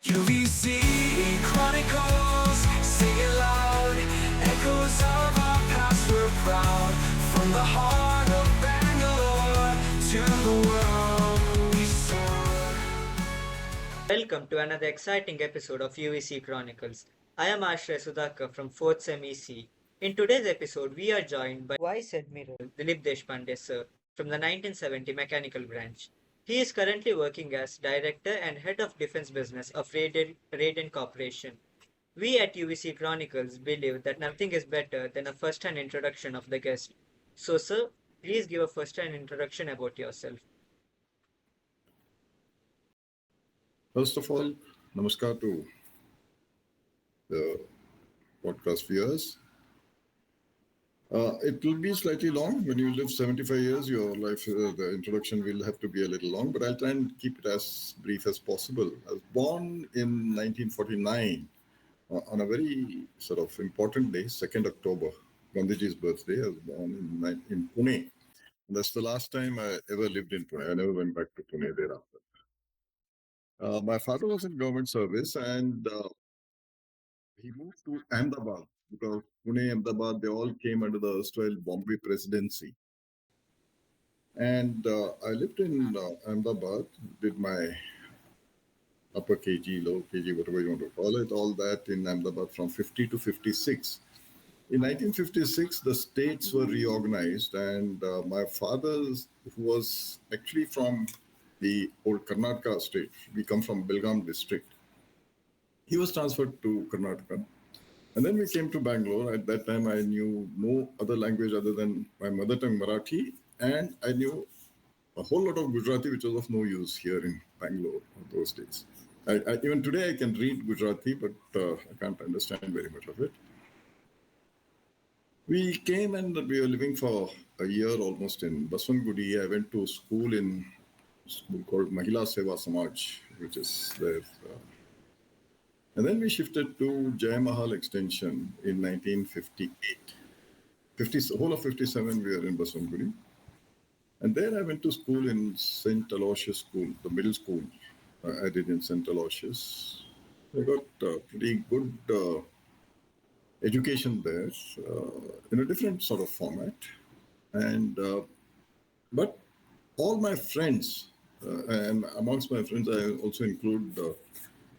UVCE Chronicles, sing it loud. Echoes of our past we're proud. From the heart of Bangalore to the world we soar. Welcome to another exciting episode of UVCE Chronicles. I am Asshray Sudhakar from 4th Sem EC. In today's episode, we are joined by Vice Admiral Dilip Deshpande, sir, from the 1970 Mechanical Branch. He is currently working as Director and Head of Defense Business of Radiant Corporation. We at UVC Chronicles believe that nothing is better than a first-hand introduction of the guest. So, sir, please give a first-hand introduction about yourself. First of all, namaskar to the podcast viewers. It will be slightly long. When you live 75 years, your life, the introduction will have to be a little long, but I'll try and keep it as brief as possible. I was born in 1949 on a very sort of important day, 2nd October, Gandhiji's birthday. I was born in Pune. And that's the last time I ever lived in Pune. I never went back to Pune thereafter. My father was in government service and he moved to Ahmedabad because Pune, Ahmedabad, they all came under the erstwhile Bombay presidency. And I lived in Ahmedabad, did my upper KG, lower KG, whatever you want to call it, all that in Ahmedabad from 50 to 56. In 1956, the states were reorganized, and my father, who was actually from the old Karnataka state, we come from Belgaum district, he was transferred to Karnataka. And then we came to Bangalore. At that time, I knew no other language other than my mother tongue, Marathi, and I knew a whole lot of Gujarati, which was of no use here in Bangalore in those days. Even today, I can read Gujarati, but I can't understand very much of it. We came and we were living for a year almost in Baswangudi. I went to school in a school called Mahila Seva Samaj, which is there. And then we shifted to Jai Mahal Extension in 1958. Whole of 57, we were in Baswangudi. And there I went to school in St. Aloysius School, the middle school. I did in St. Aloysius. I got pretty good education there in a different sort of format. And but all my friends, and amongst my friends, I also include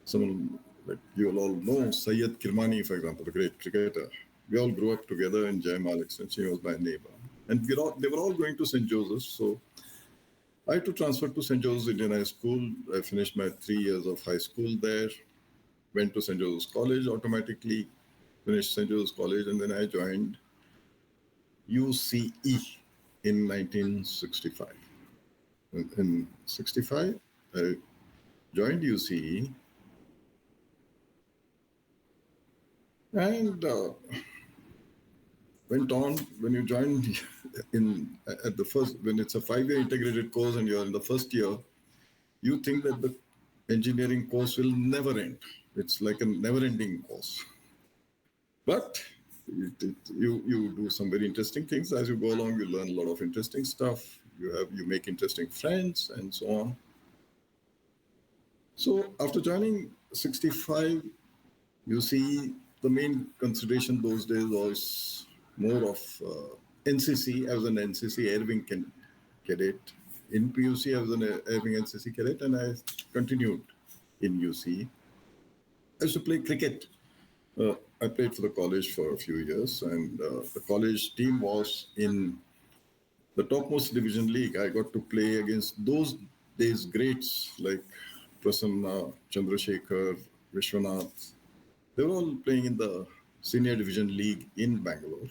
someone like you all know, Syed Kirmani, for example, the great cricketer. We all grew up together in Jai Mahal Extension. He was my neighbor. And they were all going to St. Joseph's. So I had to transfer to St. Joseph's Indian High School. I finished my 3 years of high school there, went to St. Joseph's College automatically, finished St. Joseph's College, and then I joined UCE in 1965. In 65, I joined UCE and went on. When you join at the first, when it's a 5-year integrated course and you're in the first year, you think that the engineering course will never end. It's like a never-ending course. But you do some very interesting things as you go along. You learn a lot of interesting stuff. You make interesting friends and so on. So after joining 65, you see the main consideration those days was more of NCC. I was an NCC Air Wing cadet. In PUC, I was an Air Wing NCC cadet, and I continued in UC. I used to play cricket. I played for the college for a few years, and the college team was in the topmost division league. I got to play against those days greats like Prasanna, Chandrasekhar, Vishwanath. They were all playing in the senior division league in Bangalore.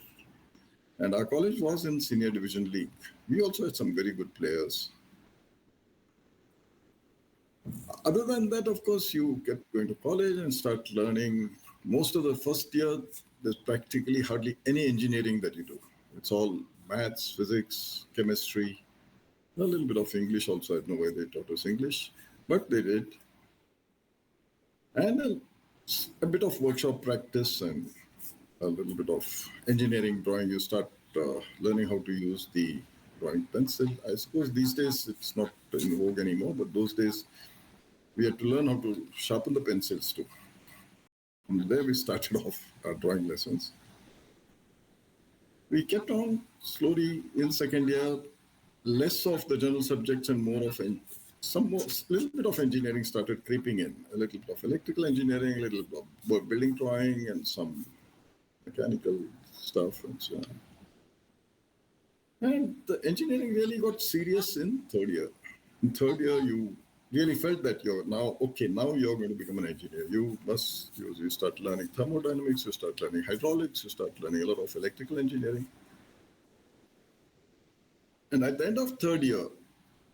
And our college was in senior division league. We also had some very good players. Other than that, of course, you kept going to college and start learning. Most of the first year, there's practically hardly any engineering that you do. It's all maths, physics, chemistry, a little bit of English also. I don't know why they taught us English, but they did. And a bit of workshop practice and a little bit of engineering drawing. You start learning how to use the drawing pencil. I suppose these days it's not in vogue anymore, but those days we had to learn how to sharpen the pencils too. And there we started off our drawing lessons. We kept on slowly in second year, less of the general subjects and more of some more, little bit of engineering started creeping in. A little bit of electrical engineering, a little bit of building drawing, and some mechanical stuff and so on. And the engineering really got serious in third year. In third year, you really felt that you're now, okay, now you're going to become an engineer. You start learning thermodynamics, you start learning hydraulics, you start learning a lot of electrical engineering. And at the end of third year,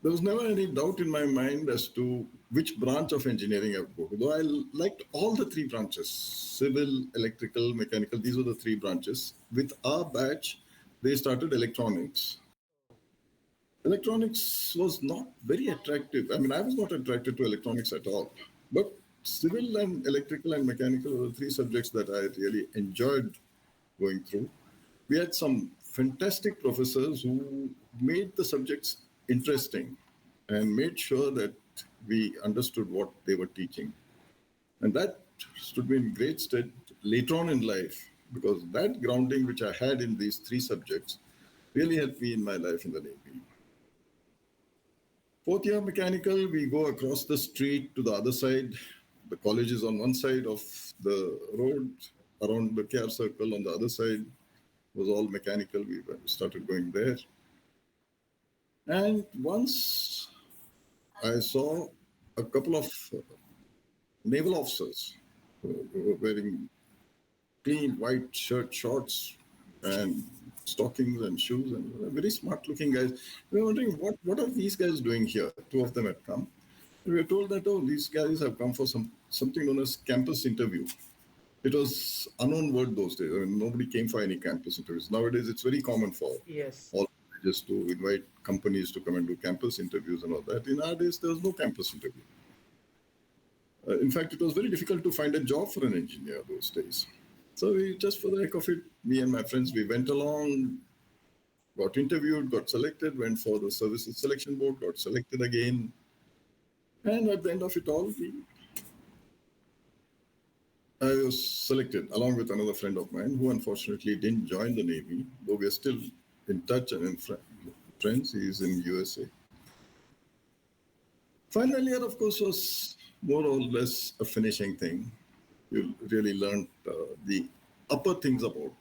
there was never any doubt in my mind as to which branch of engineering I would go to. Though I liked all the three branches, civil, electrical, mechanical, these were the three branches. With our batch, they started electronics. Electronics was not very attractive. I mean, I was not attracted to electronics at all. But civil and electrical and mechanical were the three subjects that I really enjoyed going through. We had some fantastic professors who made the subjects interesting and made sure that we understood what they were teaching. And that stood me in great stead later on in life, because that grounding which I had in these three subjects really helped me in my life in the Navy. Fourth year mechanical, we go across the street to the other side. The college is on one side of the road, around the KR circle. On the other side was all mechanical. We started going there. And once I saw a couple of naval officers who were wearing clean white shirt, shorts, and stockings and shoes, and very smart-looking guys. We were wondering, what are these guys doing here? Two of them had come. We were told that, oh, these guys have come for something known as campus interview. It was unknown word those days. I mean, nobody came for any campus interviews. Nowadays, it's very common for all just to invite companies to come and do campus interviews and all that. In our days, there was no campus interview. In fact, it was very difficult to find a job for an engineer those days. So we, just for the heck of it, me and my friends, we went along, got interviewed, got selected, went for the services selection board, got selected again. And at the end of it all, I was selected along with another friend of mine who unfortunately didn't join the Navy, though we are still in touch and in friends. He is in USA. Final year, of course, was more or less a finishing thing. You really learned the upper things about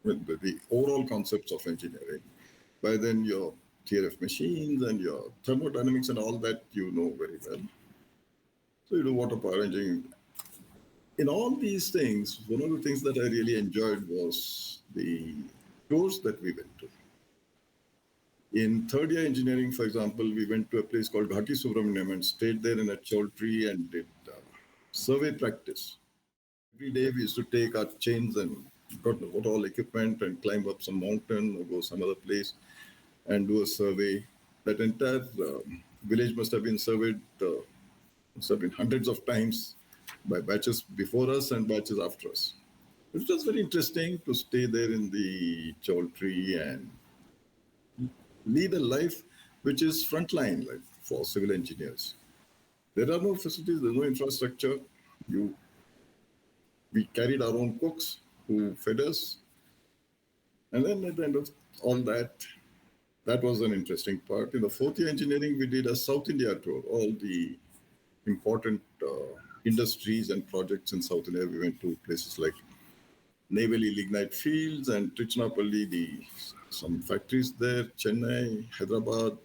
the overall concepts of engineering. By then, your theory of machines and your thermodynamics and all that you know very well. So you do water power engineering. In all these things, one of the things that I really enjoyed was the tours that we went to. In third year engineering, for example, we went to a place called Ghati Subramaniam and stayed there in a chowl tree and did survey practice. Every day we used to take our chains and got all equipment and climb up some mountain or go some other place and do a survey. That entire village must have been surveyed, must have been hundreds of times by batches before us and batches after us. It was very interesting to stay there in the chowl tree and lead a life which is frontline life for civil engineers. There are no facilities, there's no infrastructure. We carried our own cooks who fed us. And then at the end of all that, that was an interesting part. In the fourth year engineering, we did a South India tour, all the important industries and projects in South India. We went to places like Neyveli lignite fields and Trichinopalli, some factories there, Chennai, Hyderabad,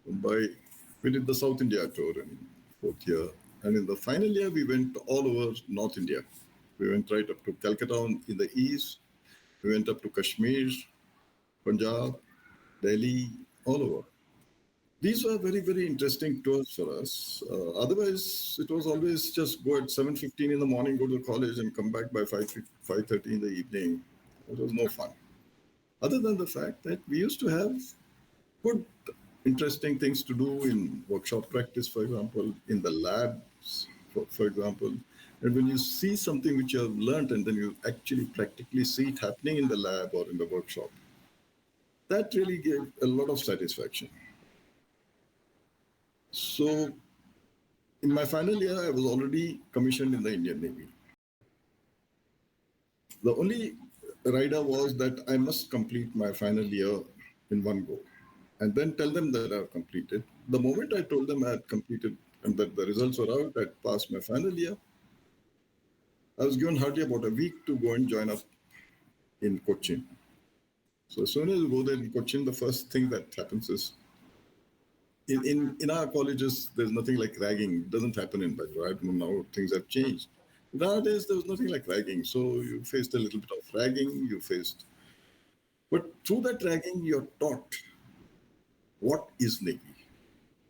Mumbai. We did the South India tour in fourth year. And in the final year, we went all over North India. We went right up to Calcutta in the east. We went up to Kashmir, Punjab, Delhi, all over. These were very, very interesting tours for us. Otherwise, it was always just go at 7:15 in the morning, go to the college and come back by 5:30 in the evening. It was no fun. Other than the fact that we used to have good, interesting things to do in workshop practice, for example, in the labs, for example. And when you see something which you have learned and then you actually practically see it happening in the lab or in the workshop, that really gave a lot of satisfaction. So in my final year, I was already commissioned in the Indian Navy. The only rider was that I must complete my final year in one go and then tell them that I've completed. The moment I told them I had completed and that the results were out, I'd passed my final year, I was given hardly about a week to go and join up in Cochin. So as soon as you go there in Cochin, the first thing that happens is in our colleges, there's nothing like ragging. It doesn't happen in Bangalore. I don't know now, things have changed. Nowadays, there was nothing like ragging. So you faced a little bit of ragging, but through that ragging, you're taught what is Navy,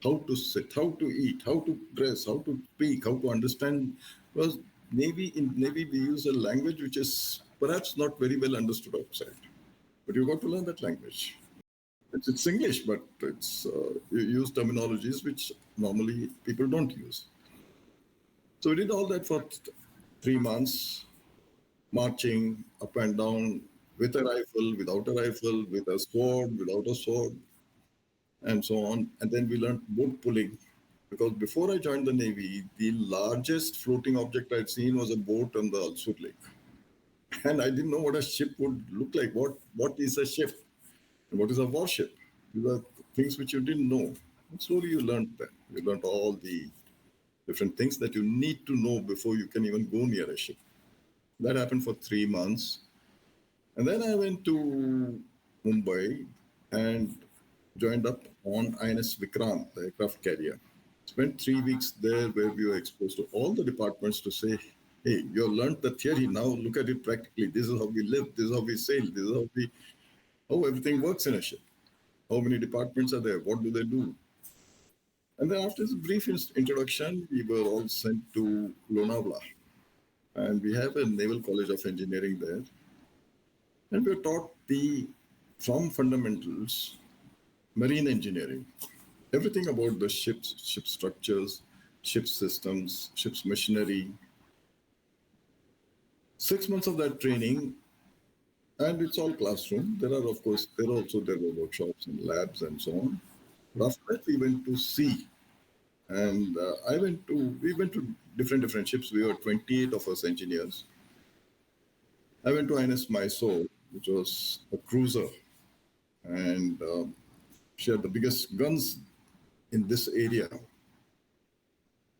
how to sit, how to eat, how to dress, how to speak, how to understand. Because in Navy, we use a language which is perhaps not very well understood outside. But you've got to learn that language. It's English, but you use terminologies which normally people don't use. So we did all that for 3 months, marching up and down with a rifle, without a rifle, with a sword, without a sword, and so on. And then we learned boat pulling. Because before I joined the Navy, the largest floating object I'd seen was a boat on the Alsur Lake. And I didn't know what a ship would look like. What is a ship? And what is a warship? These are things which you didn't know. And slowly you learned that. You learned all the different things that you need to know before you can even go near a ship. That happened for 3 months. And then I went to Mumbai and joined up on INS Vikrant, the aircraft carrier. Spent 3 weeks there where we were exposed to all the departments to say, hey, you learned the theory, now look at it practically. This is how we live, this is how we sail, this is how everything works in a ship. How many departments are there? What do they do? And then after this brief introduction, we were all sent to Lonavala. And we have a Naval College of Engineering there. And we were taught from fundamentals, marine engineering, everything about the ships, ship structures, ship systems, ship's machinery. 6 months of that training, and it's all classroom. There were workshops and labs and so on. But after that, we went to sea. And we went to different ships. We were 28 of us engineers. I went to INS Mysore, which was a cruiser. And she had the biggest guns in this area.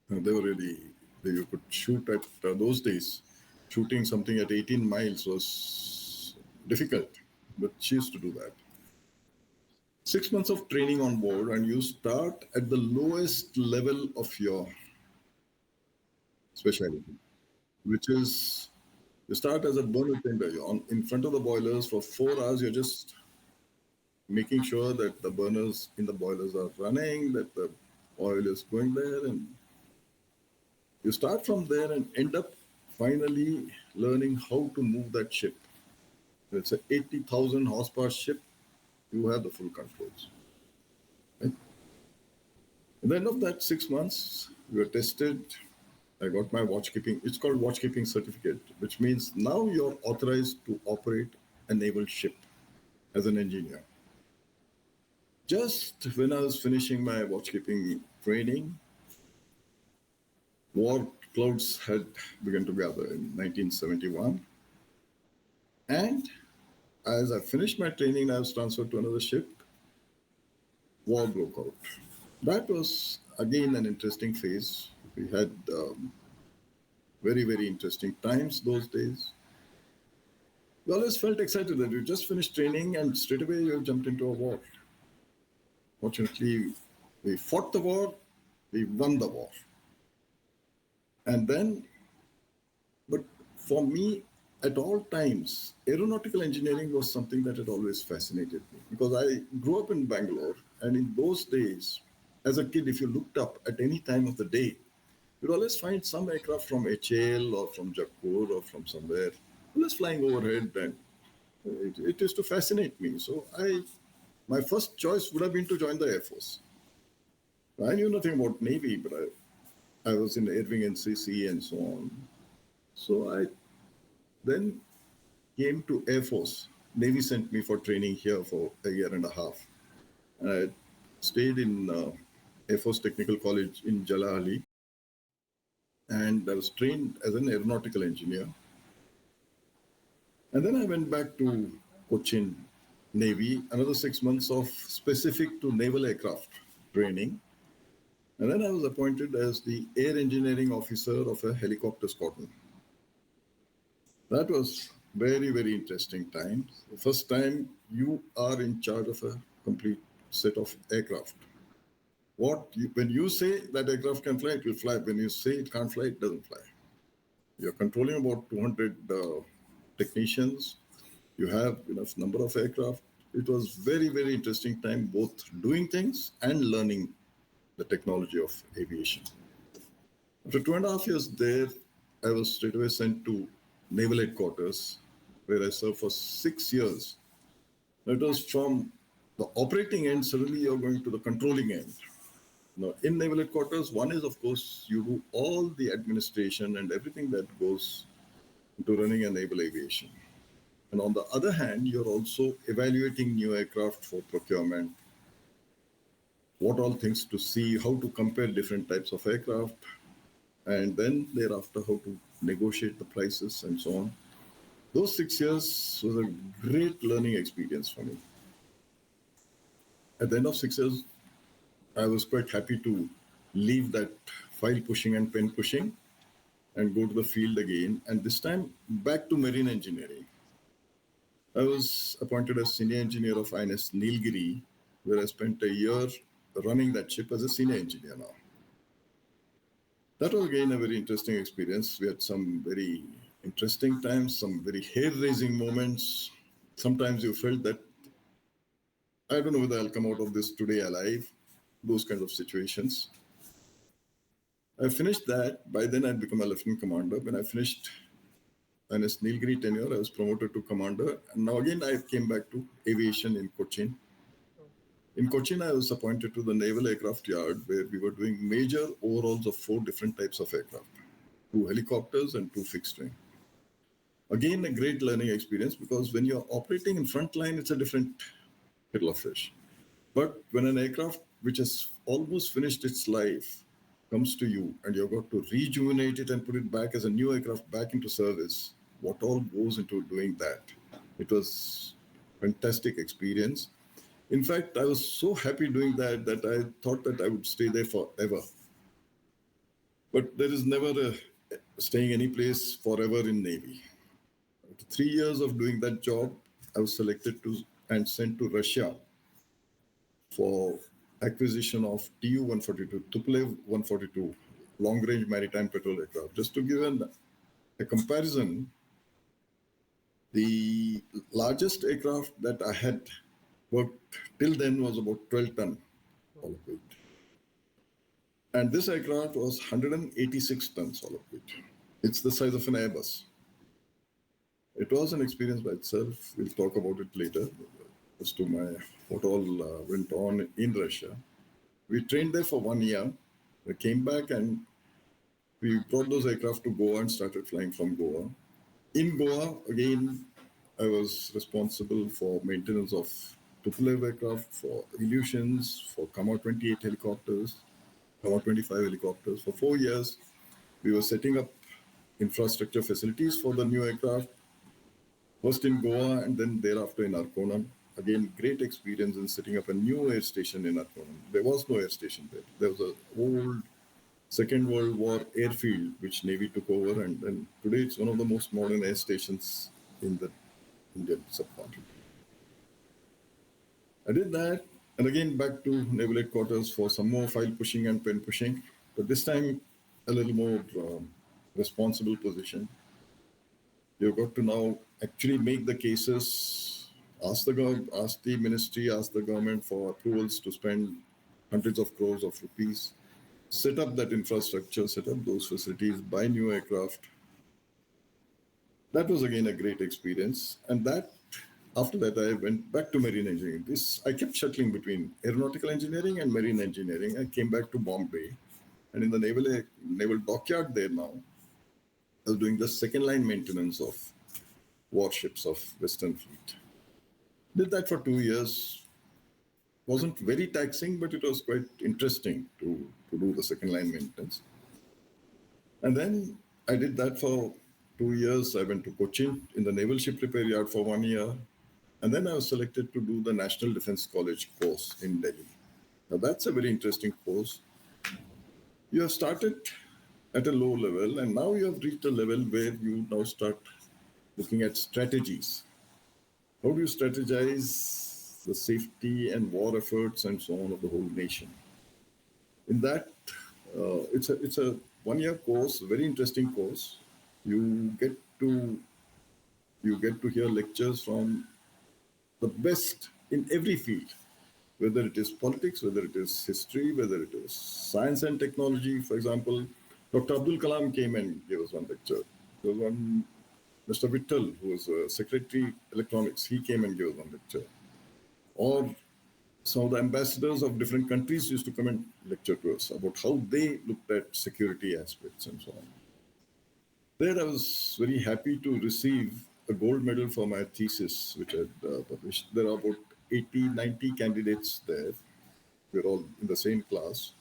And you could shoot at those days. Shooting something at 18 miles was difficult, but she used to do that. 6 months of training on board, and you start at the lowest level of your specialty, which is you start as a burner tender. You're in front of the boilers for 4 hours. You're just making sure that the burners in the boilers are running, that the oil is going there, and you start from there and end up finally learning how to move that ship. It's an 80,000 horsepower ship. You have the full controls. Right? At the end of that 6 months, we were tested. I got my watchkeeping. It's called watchkeeping certificate, which means now you're authorized to operate a naval ship as an engineer. Just when I was finishing my watchkeeping training, war clouds had begun to gather in 1971. And as I finished my training, I was transferred to another ship. War broke out. That was, again, an interesting phase. We had very, very interesting times those days. We always felt excited that you just finished training and straight away you jumped into a war. Fortunately, we fought the war, we won the war. And then, but for me, at all times, aeronautical engineering was something that had always fascinated me because I grew up in Bangalore, and in those days, as a kid, if you looked up at any time of the day, you'd always find some aircraft from HAL or from Jaipur or from somewhere, always flying overhead, and it used to fascinate me. So my first choice would have been to join the Air Force. I knew nothing about Navy, but I was in Air Wing NCC and so on. So I then came to Air Force. Navy sent me for training here for a year and a half. And I stayed in Air Force Technical College in Jalali. and I was trained as an aeronautical engineer. And then I went back to Cochin Navy, another 6 months of specific to naval aircraft training. And then I was appointed as the air engineering officer of a helicopter squadron. That was very, very interesting time. The first time you are in charge of a complete set of aircraft. When you say that aircraft can fly, it will fly. When you say it can't fly, it doesn't fly. You're controlling about 200 technicians. You have enough number of aircraft. It was very, very interesting time, both doing things and learning the technology of aviation. After 2.5 years there, I was straight away sent to Naval Headquarters, where I served for 6 years. It was from the operating end, suddenly you're going to the controlling end. Now, in Naval Headquarters, one is, of course, you do all the administration and everything that goes into running a naval aviation. And on the other hand, you're also evaluating new aircraft for procurement, what all things to see, how to compare different types of aircraft, and then thereafter how to negotiate the prices and so on. Those 6 years was a great learning experience for me. At the end of 6 years, I was quite happy to leave that file pushing and pen pushing and go to the field again, and this time back to marine engineering. I was appointed as senior engineer of INS Nilgiri, where I spent a year running that ship as a senior engineer now. That was again a very interesting experience. We had some very interesting times, some very hair-raising moments. Sometimes you felt that, I don't know whether I'll come out of this today alive, those kinds of situations. I finished that. By then I'd become a lieutenant commander. When I finished INS Nilgiri tenure, I was promoted to commander. And now again, I came back to aviation in Cochin. In Cochin, I was appointed to the Naval Aircraft Yard, where we were doing major overhauls of 4 different types of aircraft, 2 helicopters and 2 fixed wing. Again, a great learning experience, because when you're operating in front line, it's a different kettle of fish. But when an aircraft which has almost finished its life comes to you and you've got to rejuvenate it and put it back as a new aircraft back into service, what all goes into doing that? It was a fantastic experience. In fact, I was so happy doing that that I thought that I would stay there forever. But there is never staying any place forever in Navy. After 3 years of doing that job, I was selected and sent to Russia for acquisition of Tu-142, Tupolev 142, long-range maritime patrol aircraft. Just to give a comparison, the largest aircraft that I had worked till then was about 12 ton solid weight. And this aircraft was 186 tons solid weight. It's the size of an Airbus. It was an experience by itself. We'll talk about it later as to what all went on in Russia. We trained there for 1 year. We came back and we brought those aircraft to Goa and started flying from Goa. In Goa, again, I was responsible for maintenance of Tupolev aircraft, for Illusions, for Kama 28 helicopters, Kama 25 helicopters. For 4 years, we were setting up infrastructure facilities for the new aircraft, first in Goa and then thereafter in Arkonam. Again, great experience in setting up a new air station in Arkonam. There was no air station there. There was an old Second World War airfield, which Navy took over, and then today it's one of the most modern air stations in the Indian subcontinent. I did that, and again back to Naval Headquarters for some more file pushing and pen pushing, but this time a little more responsible position. You've got to now actually make the cases, ask the ministry, ask the government for approvals to spend hundreds of crores of rupees, set up that infrastructure, set up those facilities, buy new aircraft. That was again a great experience. And after that, I went back to marine engineering. I kept shuttling between aeronautical engineering and marine engineering. I came back to Bombay, and in the naval dockyard there now, I was doing the second line maintenance of warships of Western Fleet. Did that for 2 years. Wasn't very taxing, but it was quite interesting to do the second line maintenance. And then I did that for 2 years. I went to Cochin in the Naval Ship Repair Yard for 1 year. And then I was selected to do the National Defense College course in Delhi. Now, that's a very interesting course. You have started at a low level, and now you have reached a level where you now start looking at strategies. How do you strategize the safety and war efforts and so on of the whole nation? In that, it's a 1 year course, very interesting course. You get to you get to hear lectures from the best in every field, whether it is politics, whether it is history, whether it is science and technology. For example, Dr. Abdul Kalam came and gave us one lecture. There was one Mr. Vittal, who was Secretary Electronics, he came and gave us one lecture. Or some of the ambassadors of different countries used to come and lecture to us about how they looked at security aspects and so on. There I was very happy to receive a gold medal for my thesis, which I had published. There are about 80, 90 candidates there. We're all in the same class.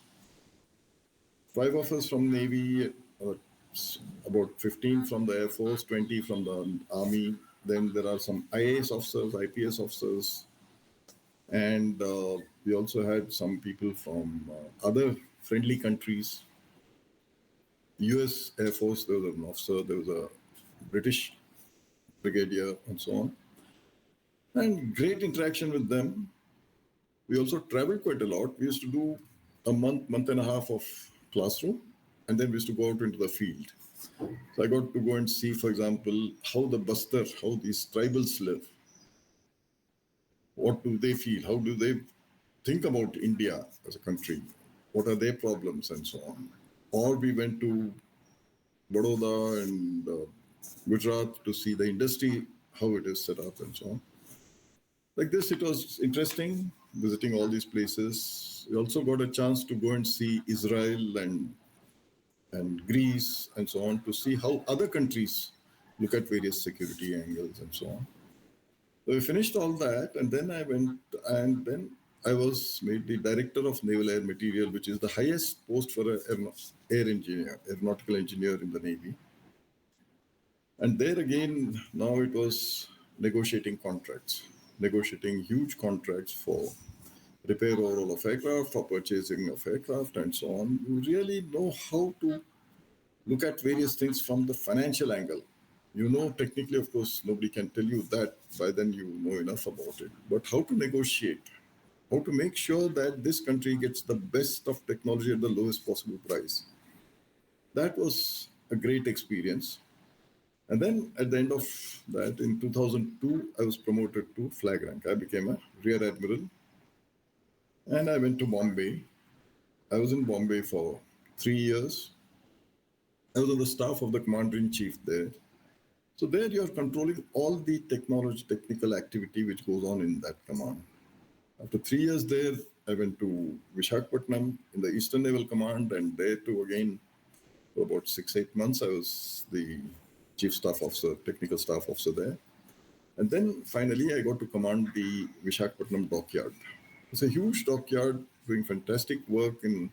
5 of us from Navy, about 15 from the Air Force, 20 from the Army. Then there are some IAS officers, IPS officers. And we also had some people from other friendly countries. US Air Force, there was an officer, there was a British brigadier, and so on. And great interaction with them. We also traveled quite a lot. We used to do a month and a half of classroom, and then we used to go out into the field. So I got to go and see, for example, how the Bastar, how these tribals live. What do they feel? How do they think about India as a country? What are their problems and so on? Or we went to Baroda and Gujarat to see the industry, how it is set up and so on. Like this, it was interesting visiting all these places. We also got a chance to go and see Israel and Greece and so on to see how other countries look at various security angles and so on. So we finished all that, and then I was made the director of Naval Air Material, which is the highest post for an aeronautical engineer in the Navy. And there again, now it was negotiating contracts, negotiating huge contracts for repair overhaul of aircraft, for purchasing of aircraft, and so on. You really know how to look at various things from the financial angle. You know, technically, of course, nobody can tell you that. By then, you know enough about it. But how to negotiate, how to make sure that this country gets the best of technology at the lowest possible price. That was a great experience. And then at the end of that, in 2002, I was promoted to flag rank. I became a rear admiral. And I went to Bombay. I was in Bombay for 3 years. I was on the staff of the commander-in-chief there. So there you are controlling all the technical activity which goes on in that command. After 3 years there, I went to Visakhapatnam in the Eastern Naval Command, and there too again, for about 6-8 months, I was the chief staff officer, technical staff officer there. And then finally, I got to command the Visakhapatnam dockyard. It's a huge dockyard doing fantastic work in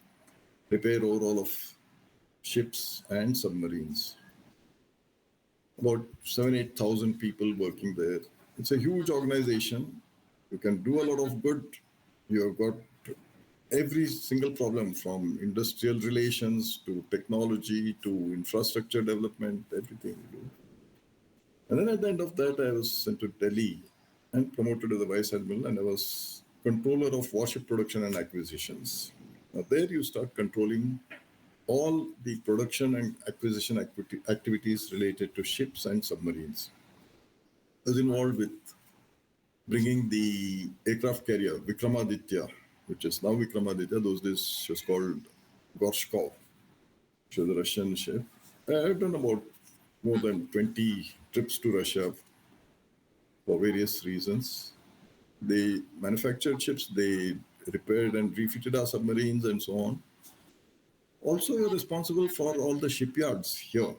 repair overall of ships and submarines. About 7,000-8,000 people working there. It's a huge organization. You can do a lot of good. You have got every single problem from industrial relations to technology to infrastructure development, everything you do. And then at the end of that, I was sent to Delhi and promoted to the Vice Admiral, and I was controller of warship production and acquisitions. Now there you start controlling all the production and acquisition activities related to ships and submarines. I was involved with bringing the aircraft carrier Vikramaditya, which is now Vikramaditya. Those days she was called Gorshkov, which was a Russian ship. I've done about more than 20 trips to Russia for various reasons. They manufactured ships, they repaired and refitted our submarines and so on. Also, you're responsible for all the shipyards here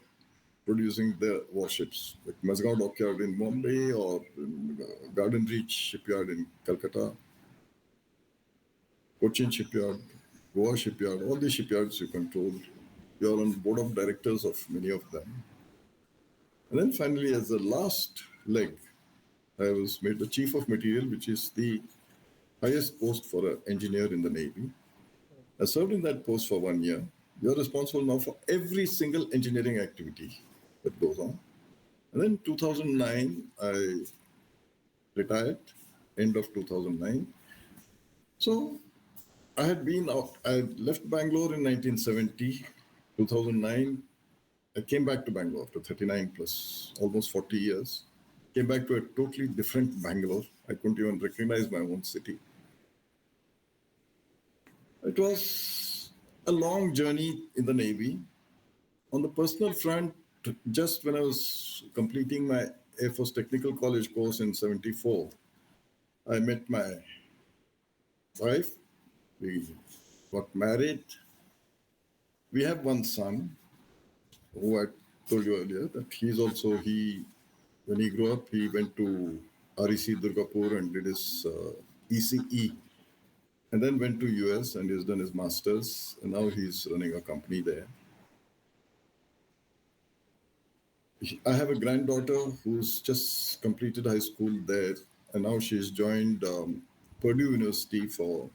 producing the warships, like Mazgaon Dockyard in Bombay or Garden Reach Shipyard in Calcutta, Cochin Shipyard, Goa Shipyard, all these shipyards you control. You're on the board of directors of many of them. And then finally, as the last leg, I was made the chief of material, which is the highest post for an engineer in the Navy. I served in that post for 1 year. You're responsible now for every single engineering activity that goes on. And then 2009, I retired, end of 2009. So I had been out, I left Bangalore in 1970, 2009. I came back to Bangalore after 39 plus, almost 40 years. Came back to a totally different Bangalore. I couldn't even recognize my own city. It was a long journey in the Navy. On the personal front, just when I was completing my Air Force Technical College course in 74, I met my wife. We got married. We have one son, who I told you earlier that when he grew up, he went to REC Durgapur and did his ECE, and then went to US and he's done his master's, and now he's running a company there. I have a granddaughter who's just completed high school there, and now she's joined Purdue University for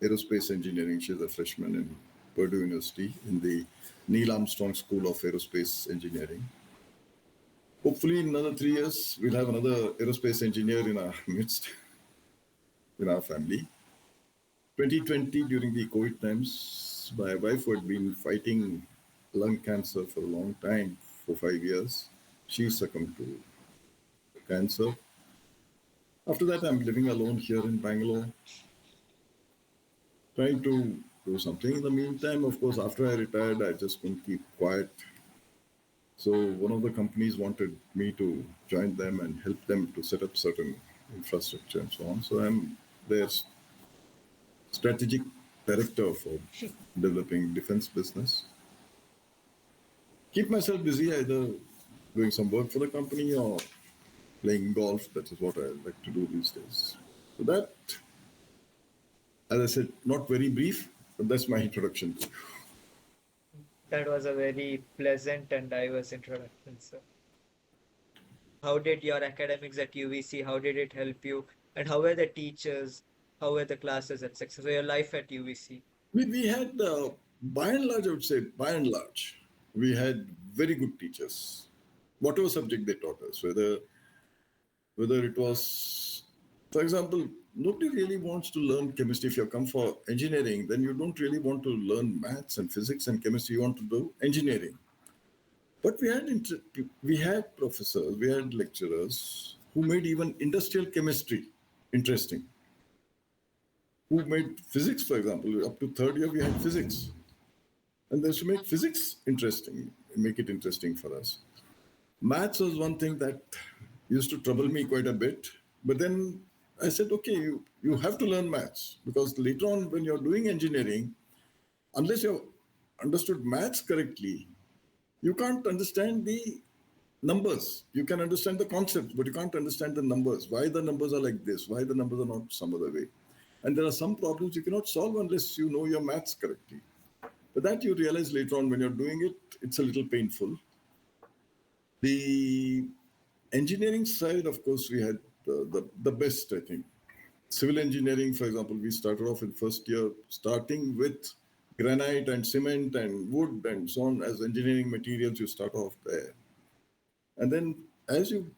aerospace engineering. She's a freshman in Purdue University in the Neil Armstrong School of Aerospace Engineering. Hopefully, in another 3 years, we'll have another aerospace engineer in our midst, in our family. 2020, during the COVID times, my wife, who had been fighting lung cancer for a long time, for 5 years, she succumbed to cancer. After that, I'm living alone here in Bangalore, trying to do something. In the meantime, of course, after I retired, I just couldn't keep quiet. So one of the companies wanted me to join them and help them to set up certain infrastructure and so on. So I'm their strategic director for developing defense business. Keep myself busy, either doing some work for the company or playing golf. That is what I like to do these days. So that, as I said, not very brief, but that's my introduction. That was a very pleasant and diverse introduction, sir. How did your academics at UVC, how did it help you? And how were the teachers? How were the classes, etc.? So your life at UVC. We had, by and large, I would say, by and large, we had very good teachers. Whatever subject they taught us, whether it was, for example, nobody really wants to learn chemistry. If you come for engineering, then you don't really want to learn maths and physics and chemistry. You want to do engineering. But we had professors, we had lecturers who made even industrial chemistry interesting. Who made physics, for example, up to third year we had physics. And they used to make physics interesting, make it interesting for us. Maths was one thing that used to trouble me quite a bit. But then I said, okay, you have to learn maths, because later on when you're doing engineering, unless you've understood maths correctly, you can't understand the numbers. You can understand the concepts, but you can't understand the numbers. Why the numbers are like this? Why the numbers are not some other way? And there are some problems you cannot solve unless you know your maths correctly. But that you realize later on when you're doing it, it's a little painful. The engineering side, of course, we had the best, I think. Civil engineering, for example, we started off in first year, starting with granite and cement and wood and so on as engineering materials. You start off there. And then as you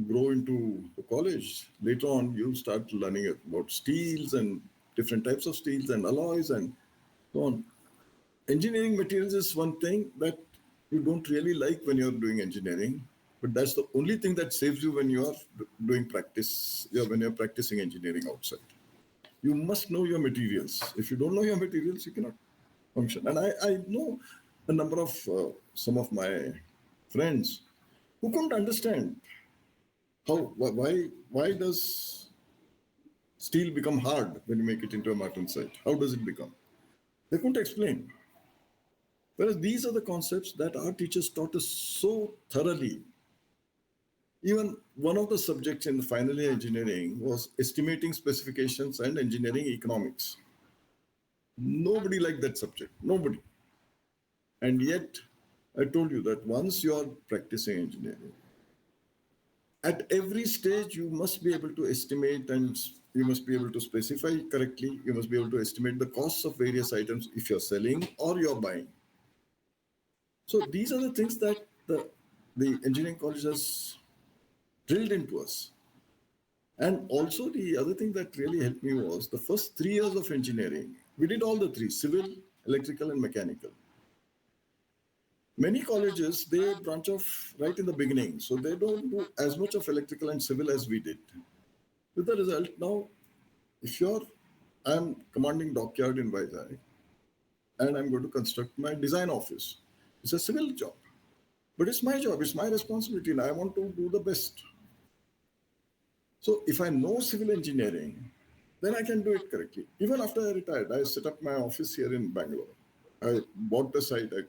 grow into the college, later on, you start learning about steels and different types of steels and alloys and so on. Engineering materials is one thing that you don't really like when you're doing engineering, but that's the only thing that saves you when you are doing practice, when you're practicing engineering outside. You must know your materials. If you don't know your materials, you cannot function. And I know a number of some of my friends who couldn't understand why does steel become hard when you make it into a martensite? How does it become? They couldn't explain. Whereas these are the concepts that our teachers taught us so thoroughly. Even one of the subjects in the final year engineering was estimating specifications and engineering economics. Nobody liked that subject. Nobody. And yet, I told you that once you are practicing engineering, at every stage you must be able to estimate and you must be able to specify correctly. You must be able to estimate the costs of various items if you're selling or you're buying. So these are the things that the engineering college has drilled into us. And also the other thing that really helped me was the first 3 years of engineering. We did all the three: civil, electrical, and mechanical. Many colleges, they branch off right in the beginning, so they don't do as much of electrical and civil as we did. With the result, now, if I'm commanding dockyard in Vizag, and I'm going to construct my design office. It's a civil job, but it's my job, it's my responsibility, and I want to do the best. So if I know civil engineering, then I can do it correctly. Even after I retired, I set up my office here in Bangalore. I bought the site, I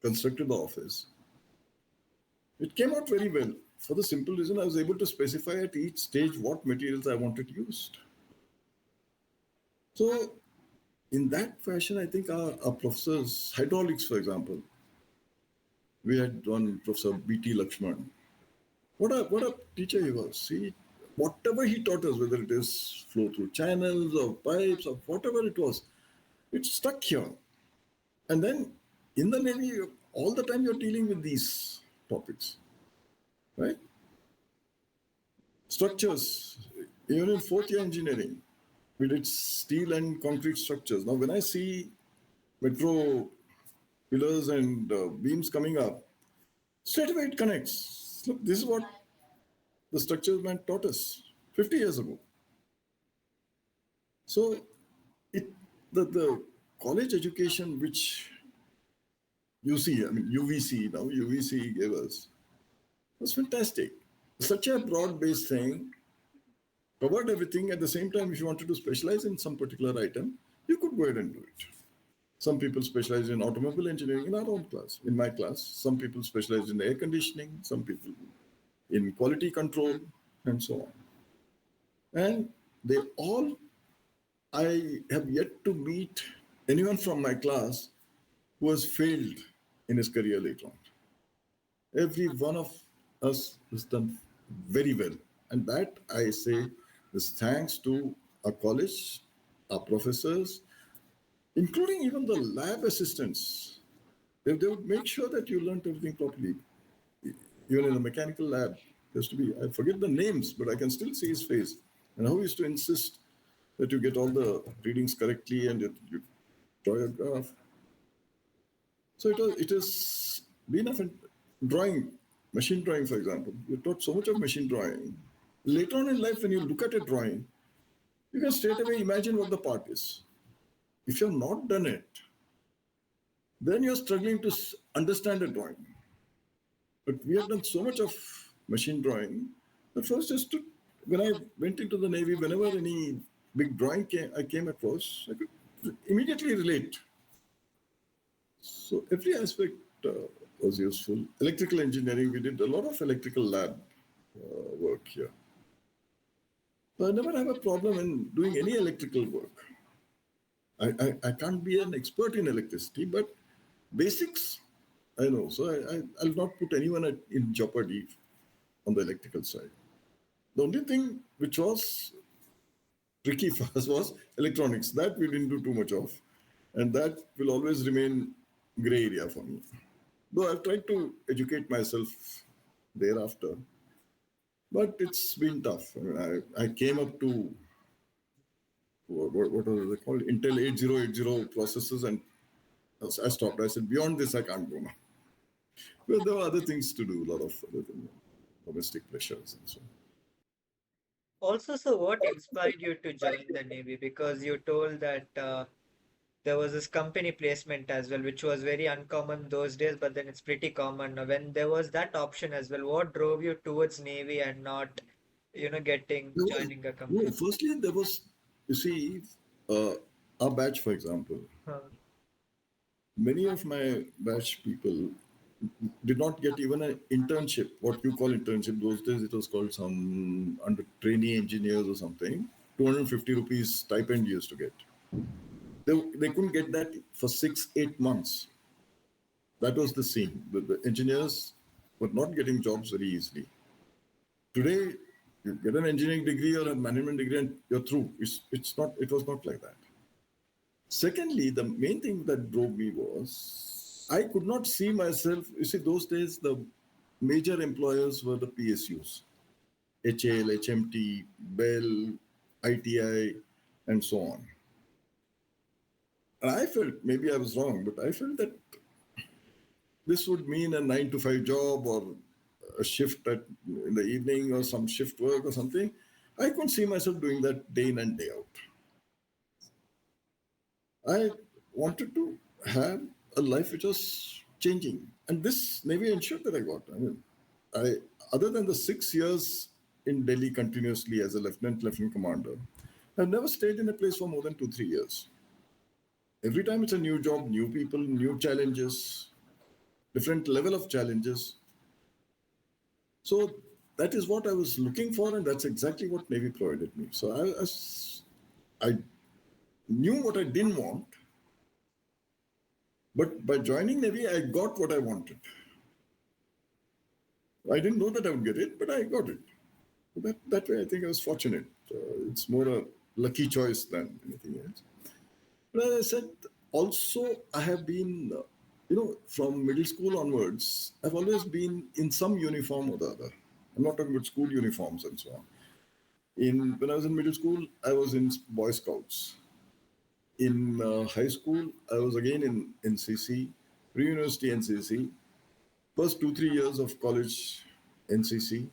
constructed the office. It came out very well for the simple reason I was able to specify at each stage what materials I wanted used. So in that fashion, I think our professors, hydraulics, for example, we had one Professor B.T. Lakshman. What a teacher he was. Whatever he taught us, whether it is flow through channels or pipes or whatever it was, it stuck here. And then in the Navy, all the time you're dealing with these topics, right? Structures, even in fourth year engineering, we did steel and concrete structures. Now, when I see metro pillars and beams coming up, straight away it connects. Look, this is what the structures man taught us 50 years ago. So the college education which UVCE now, UVCE gave us, was fantastic. Such a broad-based thing, covered everything. At the same time, if you wanted to specialize in some particular item, you could go ahead and do it. Some people specialize in automobile engineering in our own class, in my class. Some people specialize in air conditioning, some people in quality control, and so on. And I have yet to meet anyone from my class who has failed in his career later on. Every one of us has done very well. And that, I say, is thanks to our college, our professors, including even the lab assistants. They would make sure that you learned everything properly. Even in a mechanical lab, there used to be, I forget the names, but I can still see his face. And how he used to insist that you get all the readings correctly and you draw a graph. So it has been drawing, machine drawing, for example. You're taught so much of machine drawing. Later on in life, when you look at a drawing, you can straight away imagine what the part is. If you've not done it, then you're struggling to understand a drawing. But we have done so much of machine drawing that first when I went into the Navy, whenever any big drawing I came across, I could immediately relate. So every aspect was useful. Electrical engineering, we did a lot of electrical lab work here. So I never have a problem in doing any electrical work. I can't be an expert in electricity, but basics I know. So I'll not put anyone in jeopardy on the electrical side. The only thing which was tricky for us was electronics. That we didn't do too much of. And that will always remain gray area for me. Though I've tried to educate myself thereafter. But it's been tough. I came up to what are they called? Intel 8080 processors, and I stopped. I said, beyond this, I can't go now. But there were other things to do, a lot of other things, domestic pressures and so on. Also, so what inspired you to join the Navy? Because you told that there was this company placement as well, which was very uncommon those days, but then it's pretty common now. When there was that option as well, what drove you towards Navy and not, joining a company? No, firstly, there was, you see, our batch, for example, many of my batch people did not get even an internship, what you call internship. Those days it was called some under trainee engineers or something. 250 rupees stipend you used to get. They couldn't get that for 6-8 months. That was the scene. The engineers were not getting jobs very easily. Today, you get an engineering degree or a management degree and you're through. It's not. It was not like that. Secondly, the main thing that drove me was I could not see myself. You see, those days the major employers were the PSUs, HL, HMT, Bell, ITI, and so on. And I felt, maybe I was wrong, but I felt that this would mean a 9 to 5 job or a shift in the evening or some shift work or something. I couldn't see myself doing that day in and day out. I wanted to have a life which was changing. And this Navy ensured that I got. I mean, other than the 6 years in Delhi continuously as a lieutenant commander, I've never stayed in a place for more than 2, 3 years. Every time it's a new job, new people, new challenges, different level of challenges. So that is what I was looking for, and that's exactly what Navy provided me. So I knew what I didn't want, but by joining Navy, I got what I wanted. I didn't know that I would get it, but I got it. That way, I think I was fortunate. It's more a lucky choice than anything else. But as I said, also, I have been, from middle school onwards, I've always been in some uniform or the other. I'm not talking about school uniforms and so on. When I was in middle school, I was in Boy Scouts. In high school, I was again in NCC, pre-university NCC, first 2, 3 years of college NCC.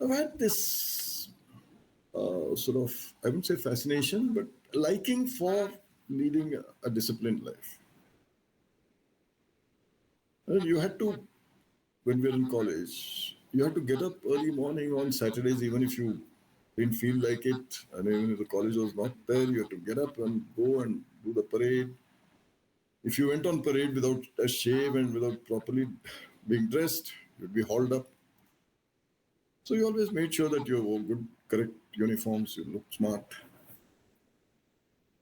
I've had this sort of, I wouldn't say fascination, but liking for leading a disciplined life. And you had to, when we were in college, you had to get up early morning on Saturdays, even if you didn't feel like it, and even if the college was not there, you had to get up and go and do the parade. If you went on parade without a shave and without properly being dressed, you'd be hauled up. So you always made sure that you wore good, correct uniforms, you looked smart,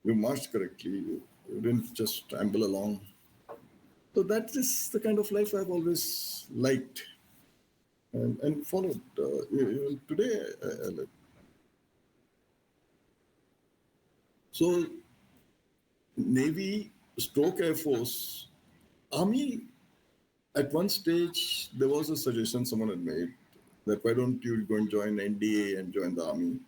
you marched correctly, you didn't just amble along. So that is the kind of life I've always liked and followed. Even today, I like. So Navy, stroke Air Force, Army, at one stage, there was a suggestion someone had made that why don't you go and join NDA and join the Army?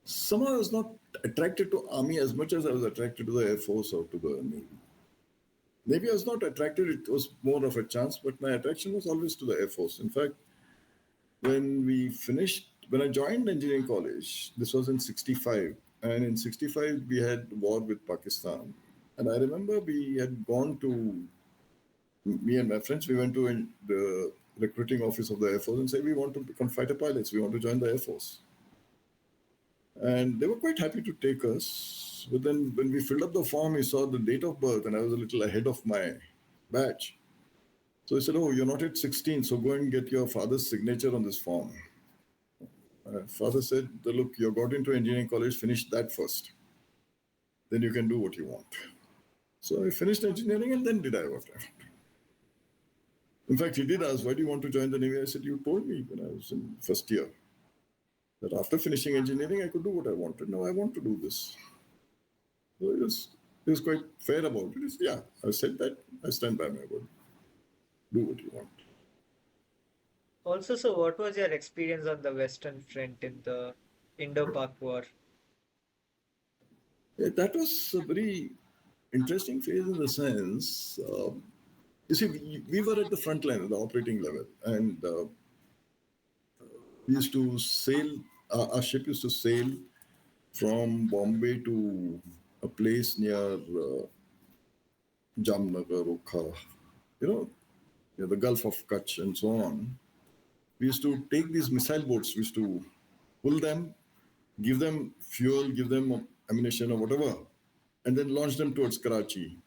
Somehow I was not attracted to Army as much as I was attracted to the Air Force or to the Navy. Maybe I was not attracted, it was more of a chance, but my attraction was always to the Air Force. In fact, when I joined engineering college, this was in 65, and in 65 we had war with Pakistan. And I remember me and my friends, we went to the recruiting office of the Air Force and said, we want to become fighter pilots, we want to join the Air Force. And they were quite happy to take us. But then when we filled up the form, we saw the date of birth, and I was a little ahead of my batch. So he said, oh, you're not at 16, so go and get your father's signature on this form. My father said, look, you got into engineering college, finish that first. Then you can do what you want. So I finished engineering and then did I what I wanted. In fact, he did ask, why do you want to join the Navy? I said, you told me when I was in first year that after finishing engineering, I could do what I wanted. Now I want to do this. So he was quite fair about it. He said, yeah, I said that, I stand by my word. Do what you want. Also, so what was your experience on the Western Front in the Indo-Pak War? Yeah, that was a very interesting phase in the sense, you see, we were at the front line, at the operating level, and we used to sail, our ship used to sail from Bombay to a place near Jamnagar, Okha, the Gulf of Kutch and so on. We used to take these missile boats, we used to pull them, give them fuel, give them ammunition or whatever, and then launch them towards Karachi.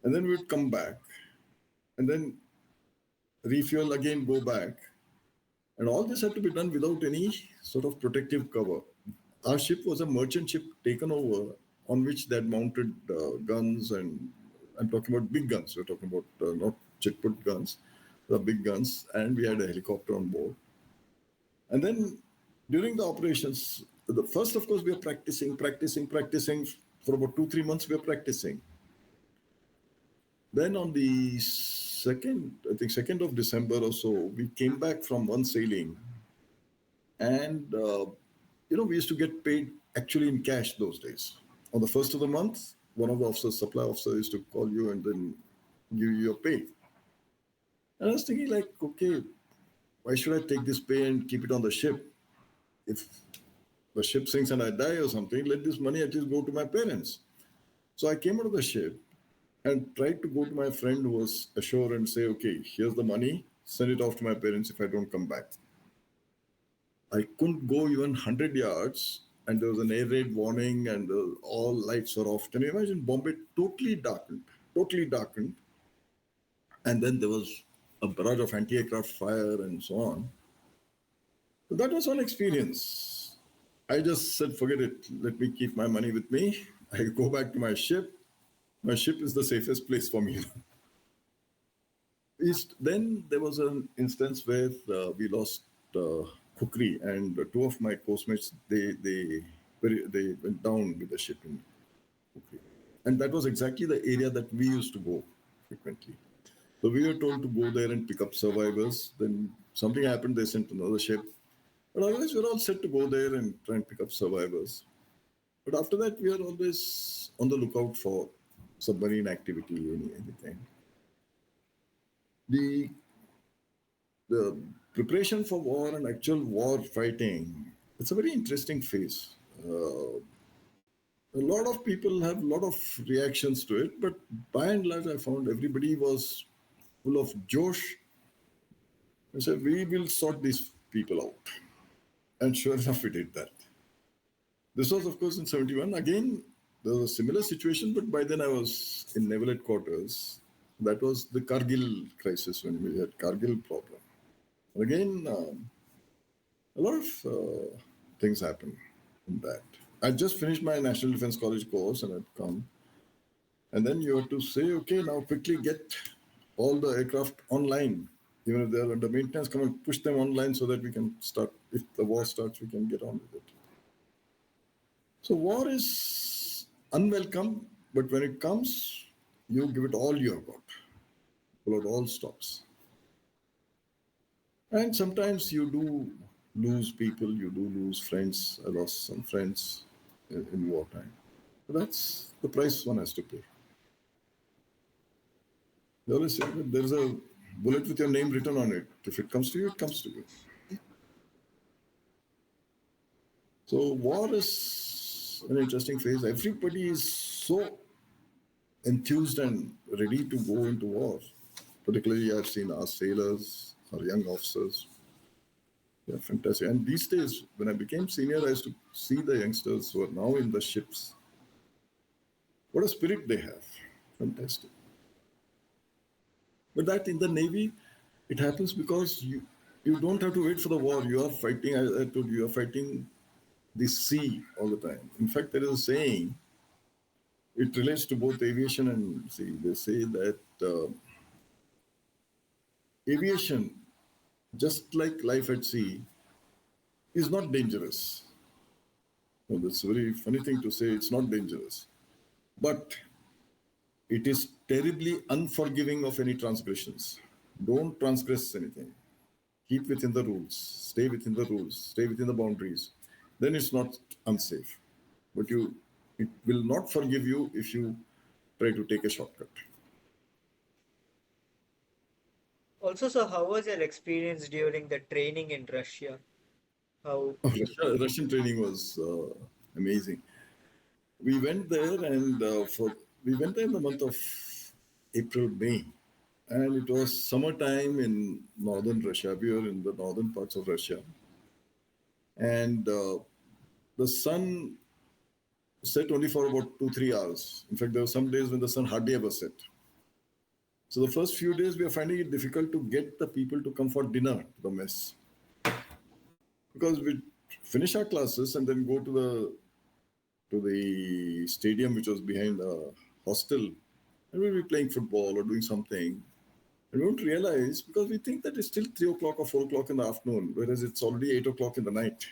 And then we'd come back and then refuel again, go back. And all this had to be done without any sort of protective cover. Our ship was a merchant ship taken over on which they had mounted guns and I'm talking about big guns. We're talking about not chit-put guns, the big guns, and we had a helicopter on board. And then during the operations, the first, of course, we are practicing for about 2-3 months. We are practicing. Then on the second, I think 2nd of December or so, we came back from one sailing, and we used to get paid actually in cash those days. On the first of the month, one of the officers, supply officers, used to call you and then give you your pay. And I was thinking, like, okay, why should I take this pay and keep it on the ship? If the ship sinks and I die or something, let this money at least go to my parents. So I came out of the ship and tried to go to my friend who was ashore and say, okay, here's the money, send it off to my parents if I don't come back. I couldn't go even 100 yards, and there was an air raid warning, and all lights are off. Can you imagine Bombay totally darkened? And then there was a barrage of anti-aircraft fire and so on. So that was one experience. I just said, forget it. Let me keep my money with me. I go back to my ship. My ship is the safest place for me. Then there was an instance where we lost Kukri, and two of my coastmates, they went down with the ship in Kukri. And that was exactly the area that we used to go frequently. So we were told to go there and pick up survivors. Then something happened, they sent another ship. But otherwise, we were all set to go there and try and pick up survivors. But after that, we are always on the lookout for submarine activity, anything. The preparation for war and actual war fighting, it's a very interesting phase. A lot of people have a lot of reactions to it, but by and large, I found everybody was full of Josh. I said, we will sort these people out. And sure enough, we did that. This was, of course, in 71. Again, there was a similar situation, but by then I was in naval headquarters. That was the Kargil crisis, when we had Kargil problem. And again, a lot of things happened in that. I just finished my National Defense College course and I'd come. And then you have to say, okay, now quickly get all the aircraft online. Even if they're under maintenance, come and push them online so that we can start. If the war starts, we can get on with it. So war is unwelcome, but when it comes, you give it all you have got. Pull out all stops. And sometimes you do lose people, you do lose friends. I lost some friends in wartime. But that's the price one has to pay. They always say that there's a bullet with your name written on it. If it comes to you, it comes to you. So war is an interesting phase. Everybody is so enthused and ready to go into war. Particularly, I've seen our sailors, our young officers. They're fantastic. And these days, when I became senior, I used to see the youngsters who are now in the ships. What a spirit they have. Fantastic. But that in the Navy, it happens because you don't have to wait for the war. You are fighting, I told you, are fighting the sea all the time. In fact, there is a saying, it relates to both aviation and sea. They say that aviation, just like life at sea, is not dangerous. Well, that's a very funny thing to say, it's not dangerous. But it is terribly unforgiving of any transgressions. Don't transgress anything. Keep within the rules, stay within the rules, stay within the boundaries. Then it's not unsafe. But it will not forgive you if you try to take a shortcut. Also, so how was your experience during the training in Russia? How? Russian training was amazing. We went there and we went there in the month of April, May. And it was summertime in northern Russia. We were in the northern parts of Russia. And the sun set only for about 2-3 hours. In fact, there were some days when the sun hardly ever set. So the first few days, we are finding it difficult to get the people to come for dinner to the mess. Because we finish our classes and then go to the stadium, which was behind the hostel, and we'll be playing football or doing something. And we won't realize because we think that it's still 3 o'clock or 4 o'clock in the afternoon, whereas it's already 8 o'clock in the night.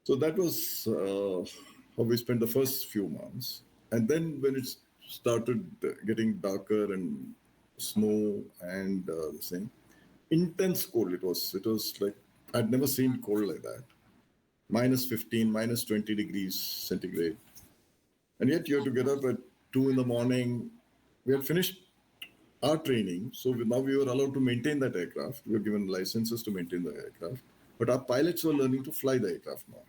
So that was how we spent the first few months. And then when it started getting darker and snow and the same, intense cold it was. It was like I'd never seen cold like that. -15, -20 degrees centigrade. And yet you have to get up at 2 in the morning. We had finished our training, so now we were allowed to maintain that aircraft. We were given licenses to maintain the aircraft, but our pilots were learning to fly the aircraft now.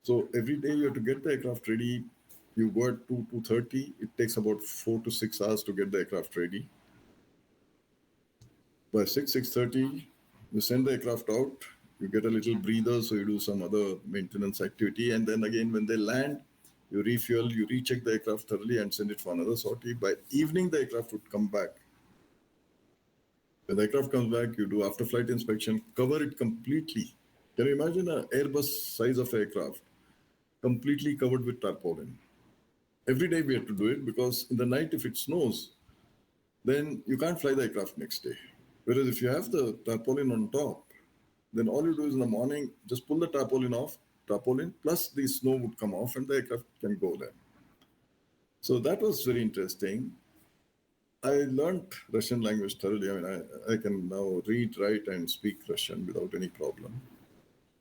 So every day you have to get the aircraft ready. You go at 2:30. It takes about 4 to 6 hours to get the aircraft ready. By 6:30, you send the aircraft out. You get a little breather, so you do some other maintenance activity, and then again when they land, you refuel, you recheck the aircraft thoroughly and send it for another sortie. By evening, the aircraft would come back. When the aircraft comes back, you do after flight inspection, cover it completely. Can you imagine an Airbus size of aircraft completely covered with tarpaulin? Every day we had to do it because in the night, if it snows, then you can't fly the aircraft next day. Whereas if you have the tarpaulin on top, then all you do is in the morning, just pull the tarpaulin off, tarpaulin, plus the snow would come off and the aircraft can go there. So that was very interesting. I learned Russian language thoroughly. I mean, I can now read, write, and speak Russian without any problem.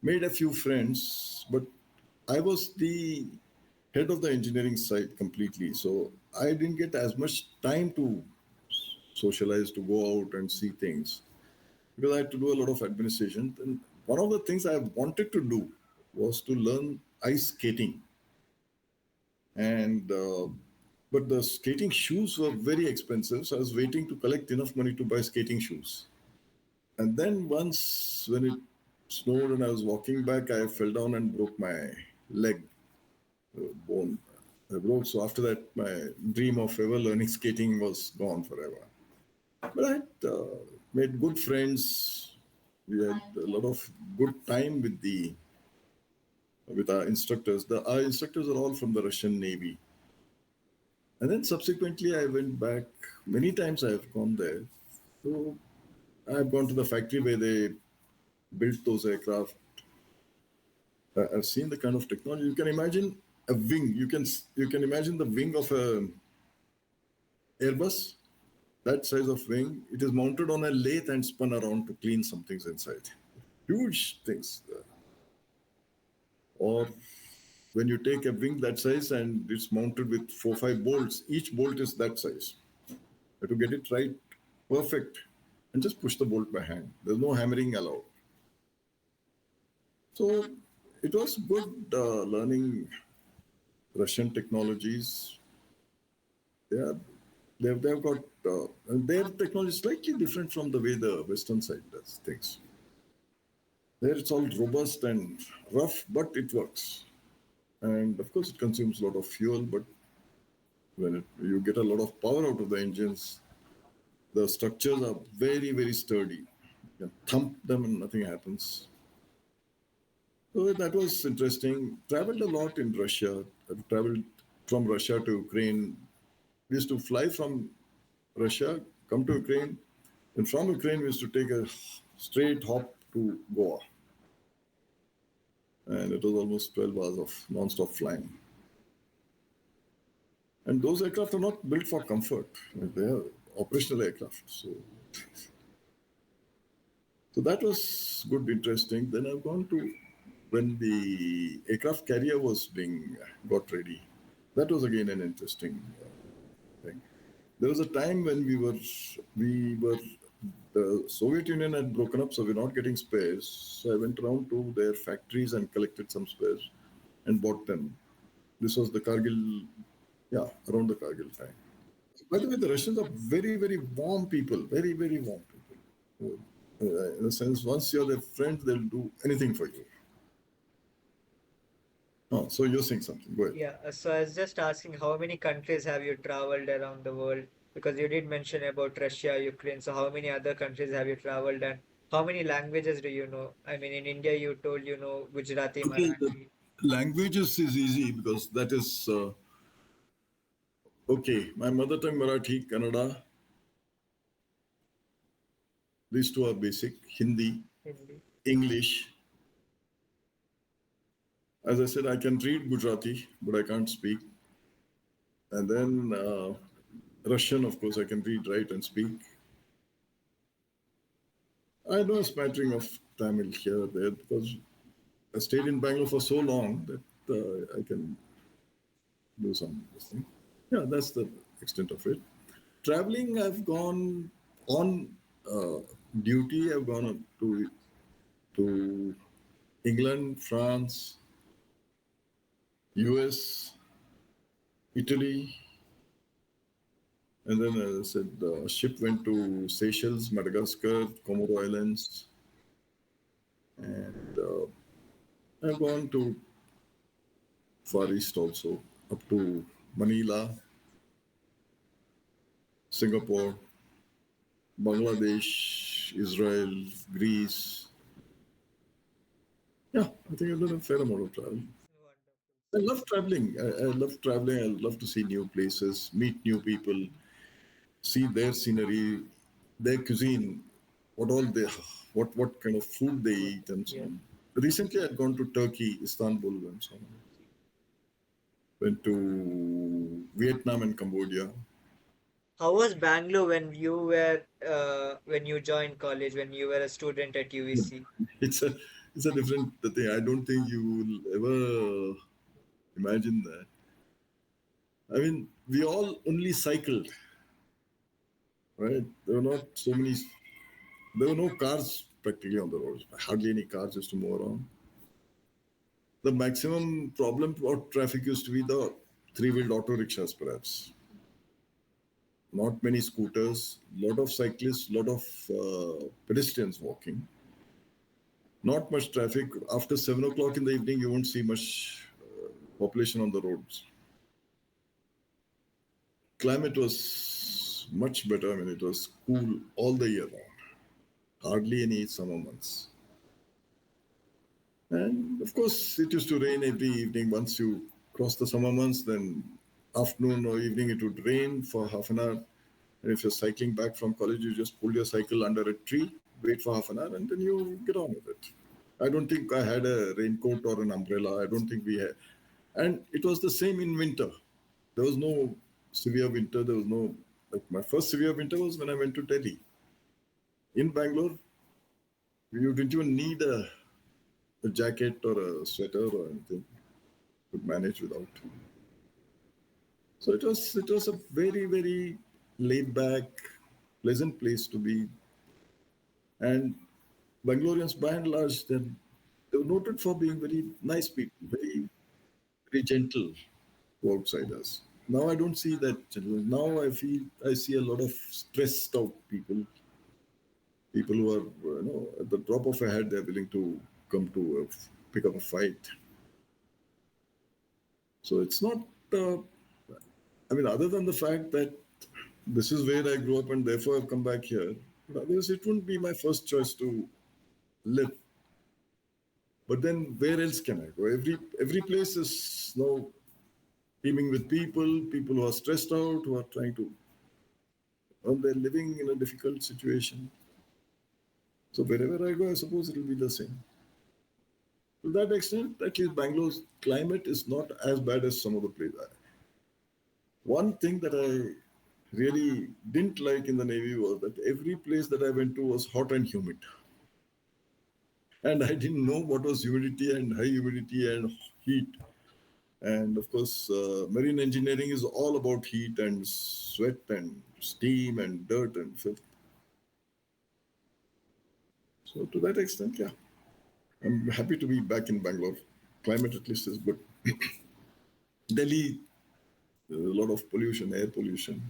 Made a few friends, but I was the head of the engineering side completely. So I didn't get as much time to socialize, to go out and see things, because I had to do a lot of administration. And one of the things I wanted to do was to learn ice skating. And but the skating shoes were very expensive, so I was waiting to collect enough money to buy skating shoes. And then once when it snowed and I was walking back, I fell down and broke my leg bone. I broke. So after that, my dream of ever learning skating was gone forever. But I had made good friends. We had a lot of good time with our instructors. Our instructors are all from the Russian Navy. And then subsequently, I went back. Many times I have gone there. So I've gone to the factory where they built those aircraft. I've seen the kind of technology. You can imagine a wing. You can imagine the wing of a Airbus. That size of wing. It is mounted on a lathe and spun around to clean some things inside. Huge things. Or when you take a wing that size and it's mounted with 4 or 5 bolts, each bolt is that size. You have to get it right, perfect, and just push the bolt by hand. There's no hammering allowed. So it was good learning Russian technologies. Yeah, they've got their technology is slightly different from the way the Western side does things. There it's all robust and rough, but it works. And of course, it consumes a lot of fuel, but when you get a lot of power out of the engines, the structures are very, very sturdy. You can thump them and nothing happens. So that was interesting. Traveled a lot in Russia. I've traveled from Russia to Ukraine. We used to fly from Russia, come to Ukraine, and from Ukraine we used to take a straight hop to Goa. And it was almost 12 hours of non-stop flying. And those aircraft are not built for comfort. They are operational aircraft. So that was good, interesting. Then I've gone to when the aircraft carrier was being got ready. That was again an interesting thing. There was a time when we were the Soviet Union had broken up, so we're not getting spares. So I went around to their factories and collected some spares and bought them. This was the Kargil, around the Kargil time. By the way, the Russians are very, very warm people, very, very warm people. In a sense, once you're their friends, they'll do anything for you. Oh, so you're saying something. Go ahead. Yeah, so I was just asking how many countries have you traveled around the world? Because you did mention about Russia, Ukraine. So how many other countries have you traveled and how many languages do you know? I mean, in India, you told you know Gujarati, Okay, the Marathi. languages is easy because that is Okay, my mother tongue Marathi, Kannada, these two are basic. Hindi, Hindi. English. As I said, I can read Gujarati, but I can't speak. And then Russian, of course, I can read, write, and speak. I know a smattering of Tamil here, there, because I stayed in Bangalore for so long that I can do some of this thing. Yeah, that's the extent of it. Traveling, I've gone on uh, duty. I've gone to England, France, US, Italy, and then, as I said, the ship went to Seychelles, Madagascar, Comoro Islands, and I've gone to Far East also, up to Manila, Singapore, Bangladesh, Israel, Greece. Yeah, I think I've done a fair amount of travel. Wonderful. I love traveling. I love traveling. I love to see new places, meet new people, see their scenery, their cuisine, what all they, what kind of food they Food. eat, and so Yeah. on. Recently, I'd gone to Turkey, Istanbul, and so on. Went to Vietnam and Cambodia. How was Bangalore when you joined college, when you were a student at UVC? It's a it's a different thing. I don't think you will ever imagine that. I mean, we all only cycled, right? There were not so many. There were no cars practically on the roads. Hardly any cars used to move around. The maximum problem about traffic used to be the three-wheeled auto rickshaws, perhaps. Not many scooters, lot of cyclists, lot of pedestrians walking. Not much traffic. After 7 o'clock in the evening, you won't see much population on the roads. Climate was much better. I mean, it was cool all the year round. Hardly any summer months. And of course, it used to rain every evening. Once you cross the summer months, then afternoon or evening it would rain for half an hour. And if you're cycling back from college, you just pull your cycle under a tree, wait for half an hour, and then you get on with it. I don't think I had a raincoat or an umbrella. I don't think we had. And it was the same in winter. There was no severe winter. There was no, like my first severe winter was when I went to Delhi. In Bangalore, you didn't even need a jacket or a sweater or anything. Could manage without. So it was a very laid back, pleasant place to be. And Bangaloreans, by and large, they were noted for being very nice people, very gentle to outsiders. Now I don't see that gentleman. Now I see a lot of stressed out people who are at the drop of a hat they're willing to come to pick up a fight. So it's not. I mean, other than the fact that this is where I grew up and therefore I've come back here, but otherwise it wouldn't be my first choice to live. But then where else can I go? Every place is now teeming with people who are stressed out, who are trying to earn their living in a difficult situation. So wherever I go, I suppose it will be the same. To that extent, at least Bangalore's climate is not as bad as some of the places. One thing that I really didn't like in the Navy was that every place that I went to was hot and humid. And I didn't know what was humidity and high humidity and heat. And of course, marine engineering is all about heat and sweat and steam and dirt and filth. So to that extent, yeah, I'm happy to be back in Bangalore. Climate at least is good. Delhi, there's a lot of pollution, air pollution.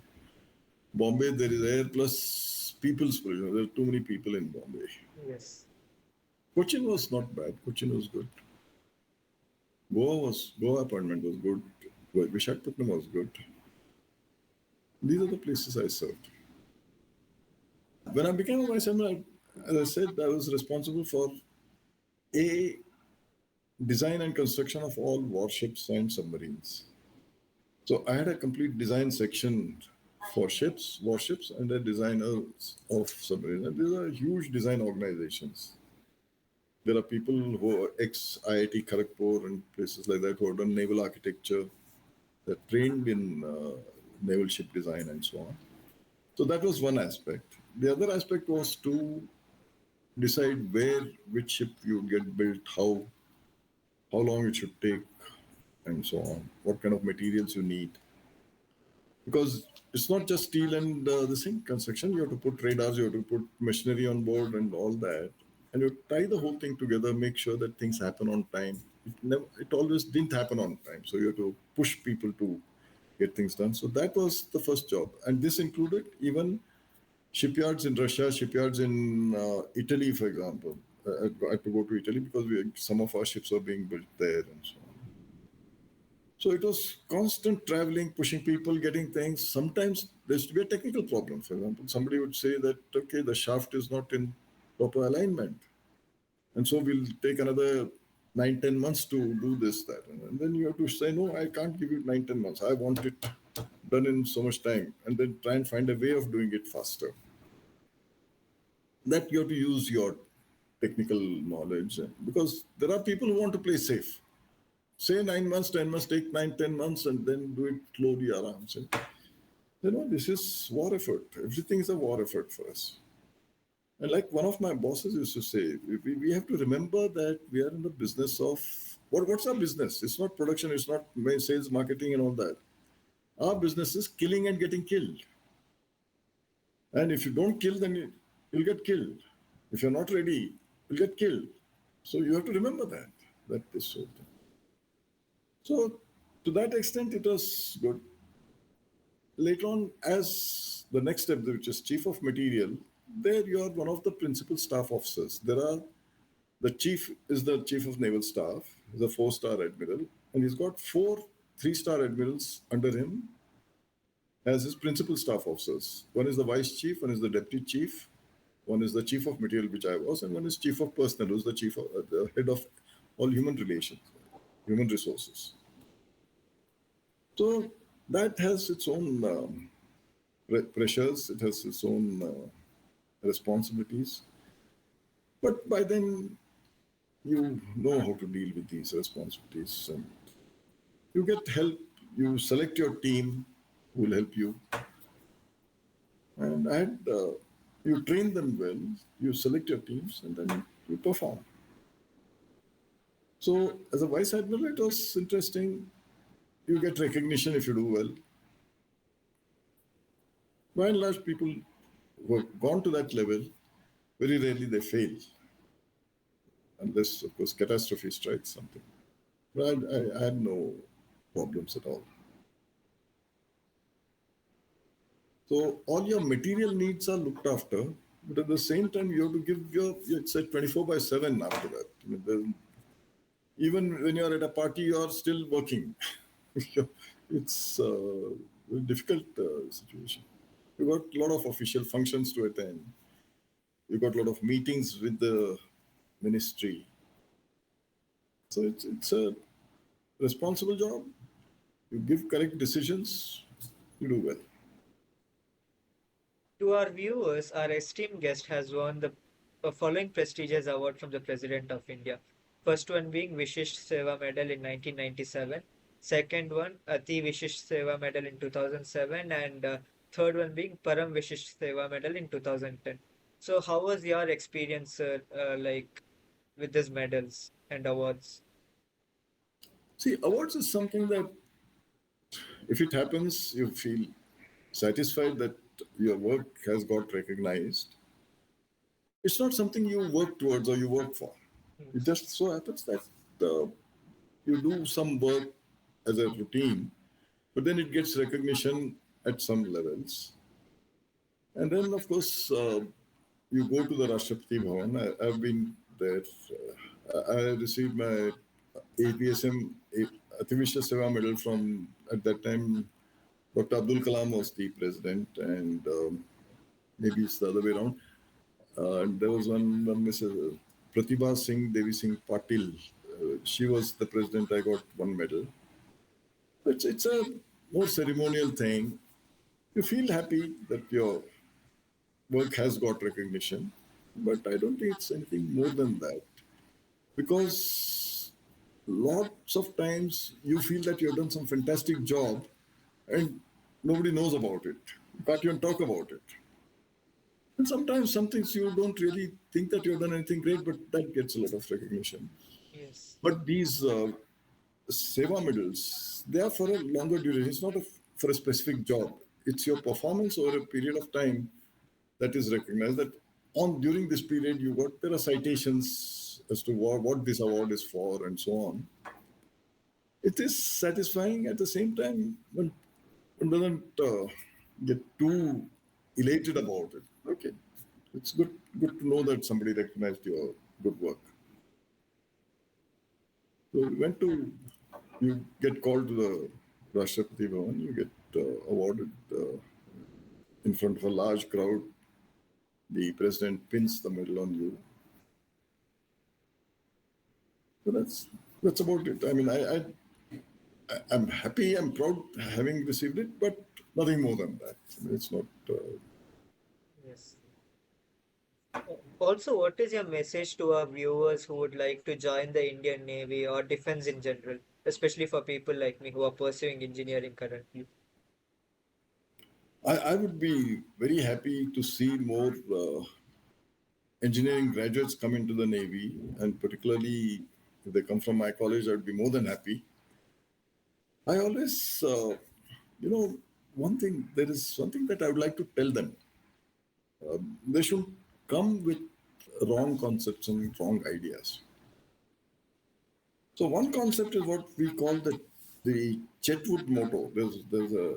Bombay, there is air plus people's pollution. There are too many people in Bombay. Yes. Cochin was not bad. Cochin was good. Goa appointment was good. Vishakhapatnam was good. These are the places I served. When I became a vice admiral, as I said, I was responsible for a design and construction of all warships and submarines. So I had a complete design section for ships, warships, and the designers of submarines. And these are huge design organizations. There are people who are ex-IIT Kharagpur and places like that who have done naval architecture. They're trained in naval ship design and so on. So that was one aspect. The other aspect was to decide where, which ship you get built, how long it should take, and so on. What kind of materials you need, because it's not just steel and the same construction. You have to put radars, you have to put machinery on board, and all that, and you tie the whole thing together, make sure that things happen on time. It always didn't happen on time, so you have to push people to get things done. So that was the first job, and this included even shipyards in Russia, shipyards in Italy, for example. I had to go to Italy because some of our ships were being built there and so on. So it was constant traveling, pushing people, getting things. Sometimes there used to be a technical problem. For example, somebody would say that, okay, the shaft is not in proper alignment. And so we'll take another 9, 10 months to do this, that. And then you have to say, no, I can't give you 9, 10 months. I want it done in so much time. And then try and find a way of doing it faster. That you have to use your technical knowledge, because there are people who want to play safe. Say 9 months, 10 months, take 9, 10 months, and then do it slowly, aram. This is war effort. Everything is a war effort for us. And like one of my bosses used to say, we have to remember that we are in the business of what's our business? It's not production, it's not sales, marketing, and all that. Our business is killing and getting killed. And if you don't kill, then you'll get killed. If you're not ready, you'll get killed. So you have to remember that is so. So to that extent, it was good. Later on, as the next step, which is chief of material, there you are one of the principal staff officers. The chief is the chief of naval staff, he's a 4-star admiral, and he's got 4 3-star admirals under him as his principal staff officers. One is the vice chief, one is the deputy chief, one is the chief of material, which I was, and one is chief of personnel, who's the chief of the head of all human relations, human resources. So that has its own pressures, it has its own responsibilities. But by then, you know how to deal with these responsibilities, and you get help. You select your team who will help you, and you train them well. You select your teams, and then you perform. So, as a vice admiral, it was interesting. You get recognition if you do well. By and large, people who have gone to that level, very rarely they fail. Unless, of course, catastrophe strikes something. But I had no problems at all. So all your material needs are looked after, but at the same time, you have to give it's a 24/7 after that. Even when you're at a party, you're still working. It's a difficult situation. You've got a lot of official functions to attend. You've got a lot of meetings with the ministry. So it's a responsible job. You give correct decisions, you do well. To our viewers, our esteemed guest has won the following prestigious award from the President of India. First one being Vishisht Seva Medal in 1997. Second one, Ati Vishisht Seva Medal in 2007. And third one being Param Vishisht Seva Medal in 2010. So how was your experience like with these medals and awards? See, awards is something that if it happens, you feel satisfied that your work has got recognized. It's not something you work towards or you work for. It just so happens that you do some work as a routine, but then it gets recognition at some levels. And then, of course, you go to the Rashtrapati Bhavan. I've been there. I received my APSM, Ativisha Seva Medal from, at that time, Dr. Abdul Kalam was the president, and maybe it's the other way around. There was one Mrs. Pratibha Singh, Devi Singh Patil. She was the president. I got one medal. It's a more ceremonial thing. You feel happy that your work has got recognition, but I don't think it's anything more than that. Because lots of times you feel that you've done some fantastic job and nobody knows about it. You can't even talk about it. And sometimes some things you don't really think that you've done anything great, but that gets a lot of recognition. Yes. But these Seva medals, they are for a longer duration. It's not for a specific job. It's your performance over a period of time that is recognized. That on during this period you got there are citations as to what this award is for and so on. It is satisfying at the same time. One doesn't get too elated about it. Okay, it's good to know that somebody recognized your good work. So we went to, you get called to the Rashtrapati Bhavan, you get awarded in front of a large crowd. The president pins the medal on you. So that's about it. I mean, I'm happy, I'm proud having received it, but nothing more than that. I mean, it's not. Yes. Also, what is your message to our viewers who would like to join the Indian Navy or defense in general, especially for people like me who are pursuing engineering currently? I would be very happy to see more engineering graduates come into the Navy, and particularly if they come from my college, I'd be more than happy. I always, there is one thing that I would like to tell them. They should come with wrong concepts and wrong ideas. So one concept is what we call the Chetwood motto. There's a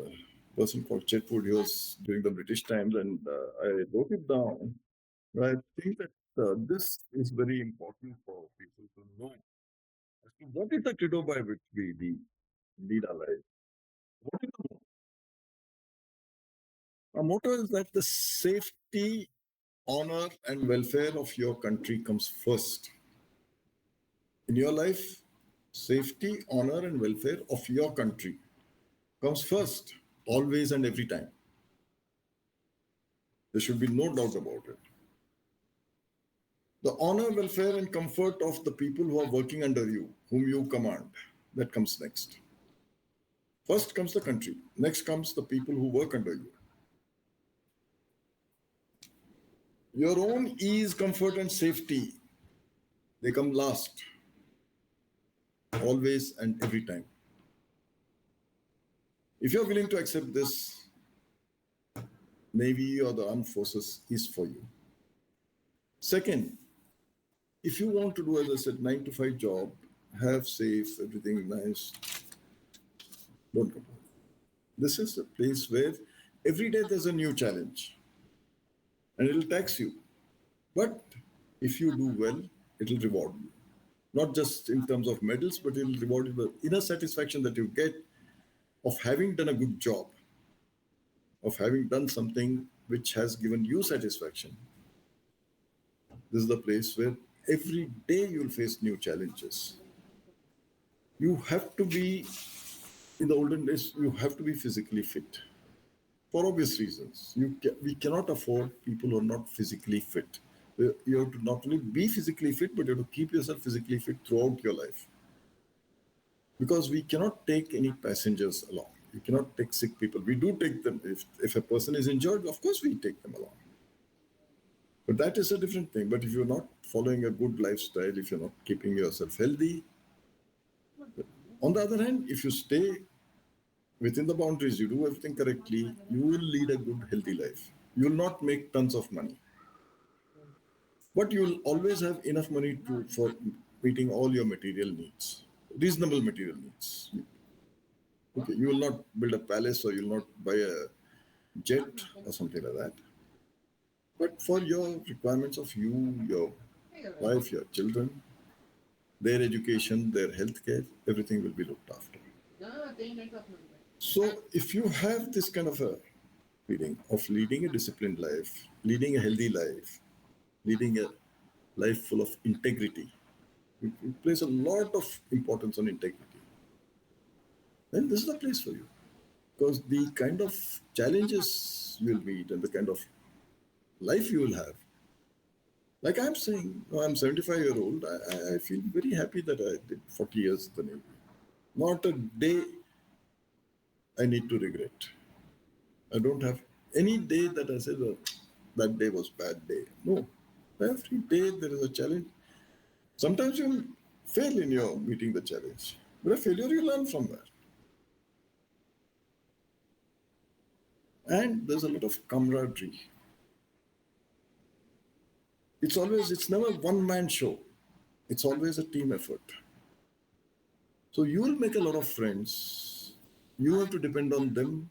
person called Chetwood. He was during the British times, and I wrote it down. I think that this is very important for people to know as to what is the credo by which we lead our life. What is the motto? Our motto is that the safety, honor, and welfare of your country comes first. In your life, safety, honor, and welfare of your country comes first, always and every time. There should be no doubt about it. The honor, welfare, and comfort of the people who are working under you, whom you command, that comes next. First comes the country, next comes the people who work under you. Your own ease, comfort, and safety, they come last, always and every time. If you're willing to accept this, Navy or the armed forces is for you. Second, if you want to do, as I said, 9 to 5 job, have safe, everything nice, don't go. This is a place where every day there's a new challenge and it'll tax you. But if you do well, it'll reward you. Not just in terms of medals, but it'll reward you the inner satisfaction that you get of having done a good job, of having done something which has given you satisfaction. This is the place where every day you'll face new challenges. You have to be, in the olden days, you have to be physically fit for obvious reasons. We cannot afford people who are not physically fit. You have to not only be physically fit, but you have to keep yourself physically fit throughout your life. Because we cannot take any passengers along. You cannot take sick people. We do take them. If a person is injured, of course we take them along. But that is a different thing. But if you're not following a good lifestyle, if you're not keeping yourself healthy, on the other hand, if you stay within the boundaries, you do everything correctly, you will lead a good, healthy life. You will not make tons of money. But you will always have enough money for meeting all your material needs, reasonable material needs. Okay, you will not build a palace or you will not buy a jet or something like that. But for your requirements of you, your wife, your children, their education, their healthcare, everything will be looked after. So if you have this kind of a feeling of leading a disciplined life, leading a healthy life, leading a life full of integrity, it places a lot of importance on integrity, then this is the place for you. because the kind of challenges you'll meet and the kind of life you will have. Like I'm saying, I'm 75-year-old. I feel very happy that I did 40 years in the Navy. Not a day I need to regret. I don't have any day that I said, oh, that day was bad day. No. Every day there is a challenge. Sometimes you'll fail in your meeting the challenge. But a failure you learn from that. And there's a lot of camaraderie. It's never one man show. It's always a team effort. So you will make a lot of friends. You have to depend on them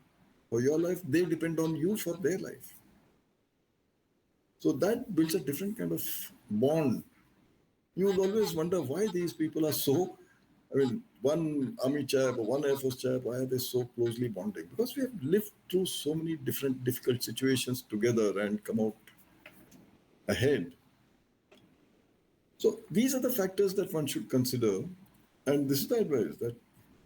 for your life. They depend on you for their life. So that builds a different kind of bond. You will always wonder why these people are so, one army chap or one Air Force chap, why are they so closely bonding? Because we have lived through so many different difficult situations together and come out ahead. So these are the factors that one should consider. And this is the advice that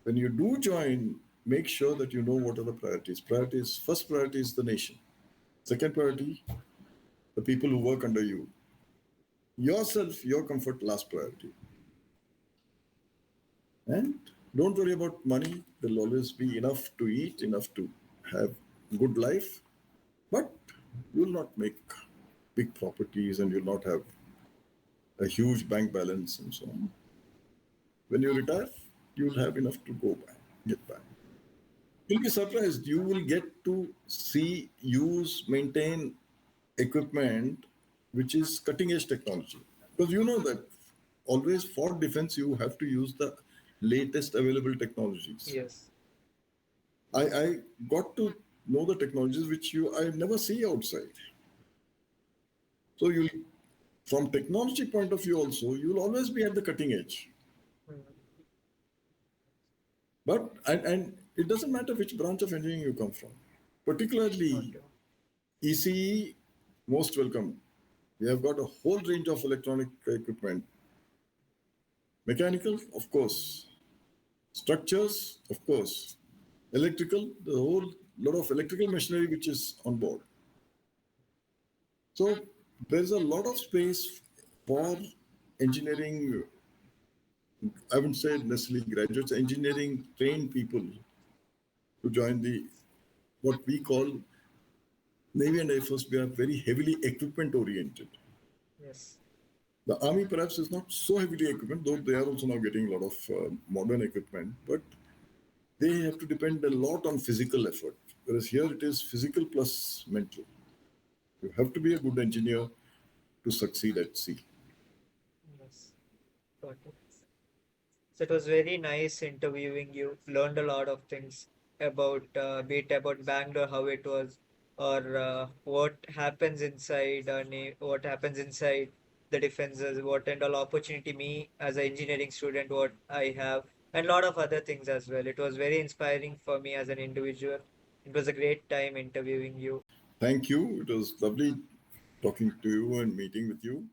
when you do join, make sure that you know what are the priorities. First priority is the nation. Second priority, the people who work under you. Yourself, your comfort, last priority. And don't worry about money. There'll always be enough to eat, enough to have good life. But you'll not make big properties and you'll not have a huge bank balance and so on. When you retire, you'll have enough to go back, get back. You'll be surprised. You will get to see, use, maintain equipment which is cutting edge technology. Because you know that always for defense, you have to use the latest available technologies. Yes. I got to know the technologies which I never see outside. So you, from technology point of view also, you'll always be at the cutting edge. But and it doesn't matter which branch of engineering you come from. Particularly ECE, most welcome. We have got a whole range of electronic equipment. Mechanical, of course. Structures, of course. Electrical, the whole lot of electrical machinery which is on board. So there's a lot of space for engineering. I wouldn't say necessarily graduates, engineering trained people to join what we call Navy and Air Force. We are very heavily equipment oriented. Yes. The Army perhaps is not so heavily equipment, though they are also now getting a lot of modern equipment, but they have to depend a lot on physical effort. Whereas here it is physical plus mental. You have to be a good engineer to succeed at sea. Yes. Got it. So it was very nice interviewing you. Learned a lot of things about be it about Bangalore, how it was, or what happens inside what happens inside the defenses, what and all opportunity me as an engineering student, what I have, and a lot of other things as well. It was very inspiring for me as an individual. It was a great time interviewing you. Thank you. It was lovely talking to you and meeting with you.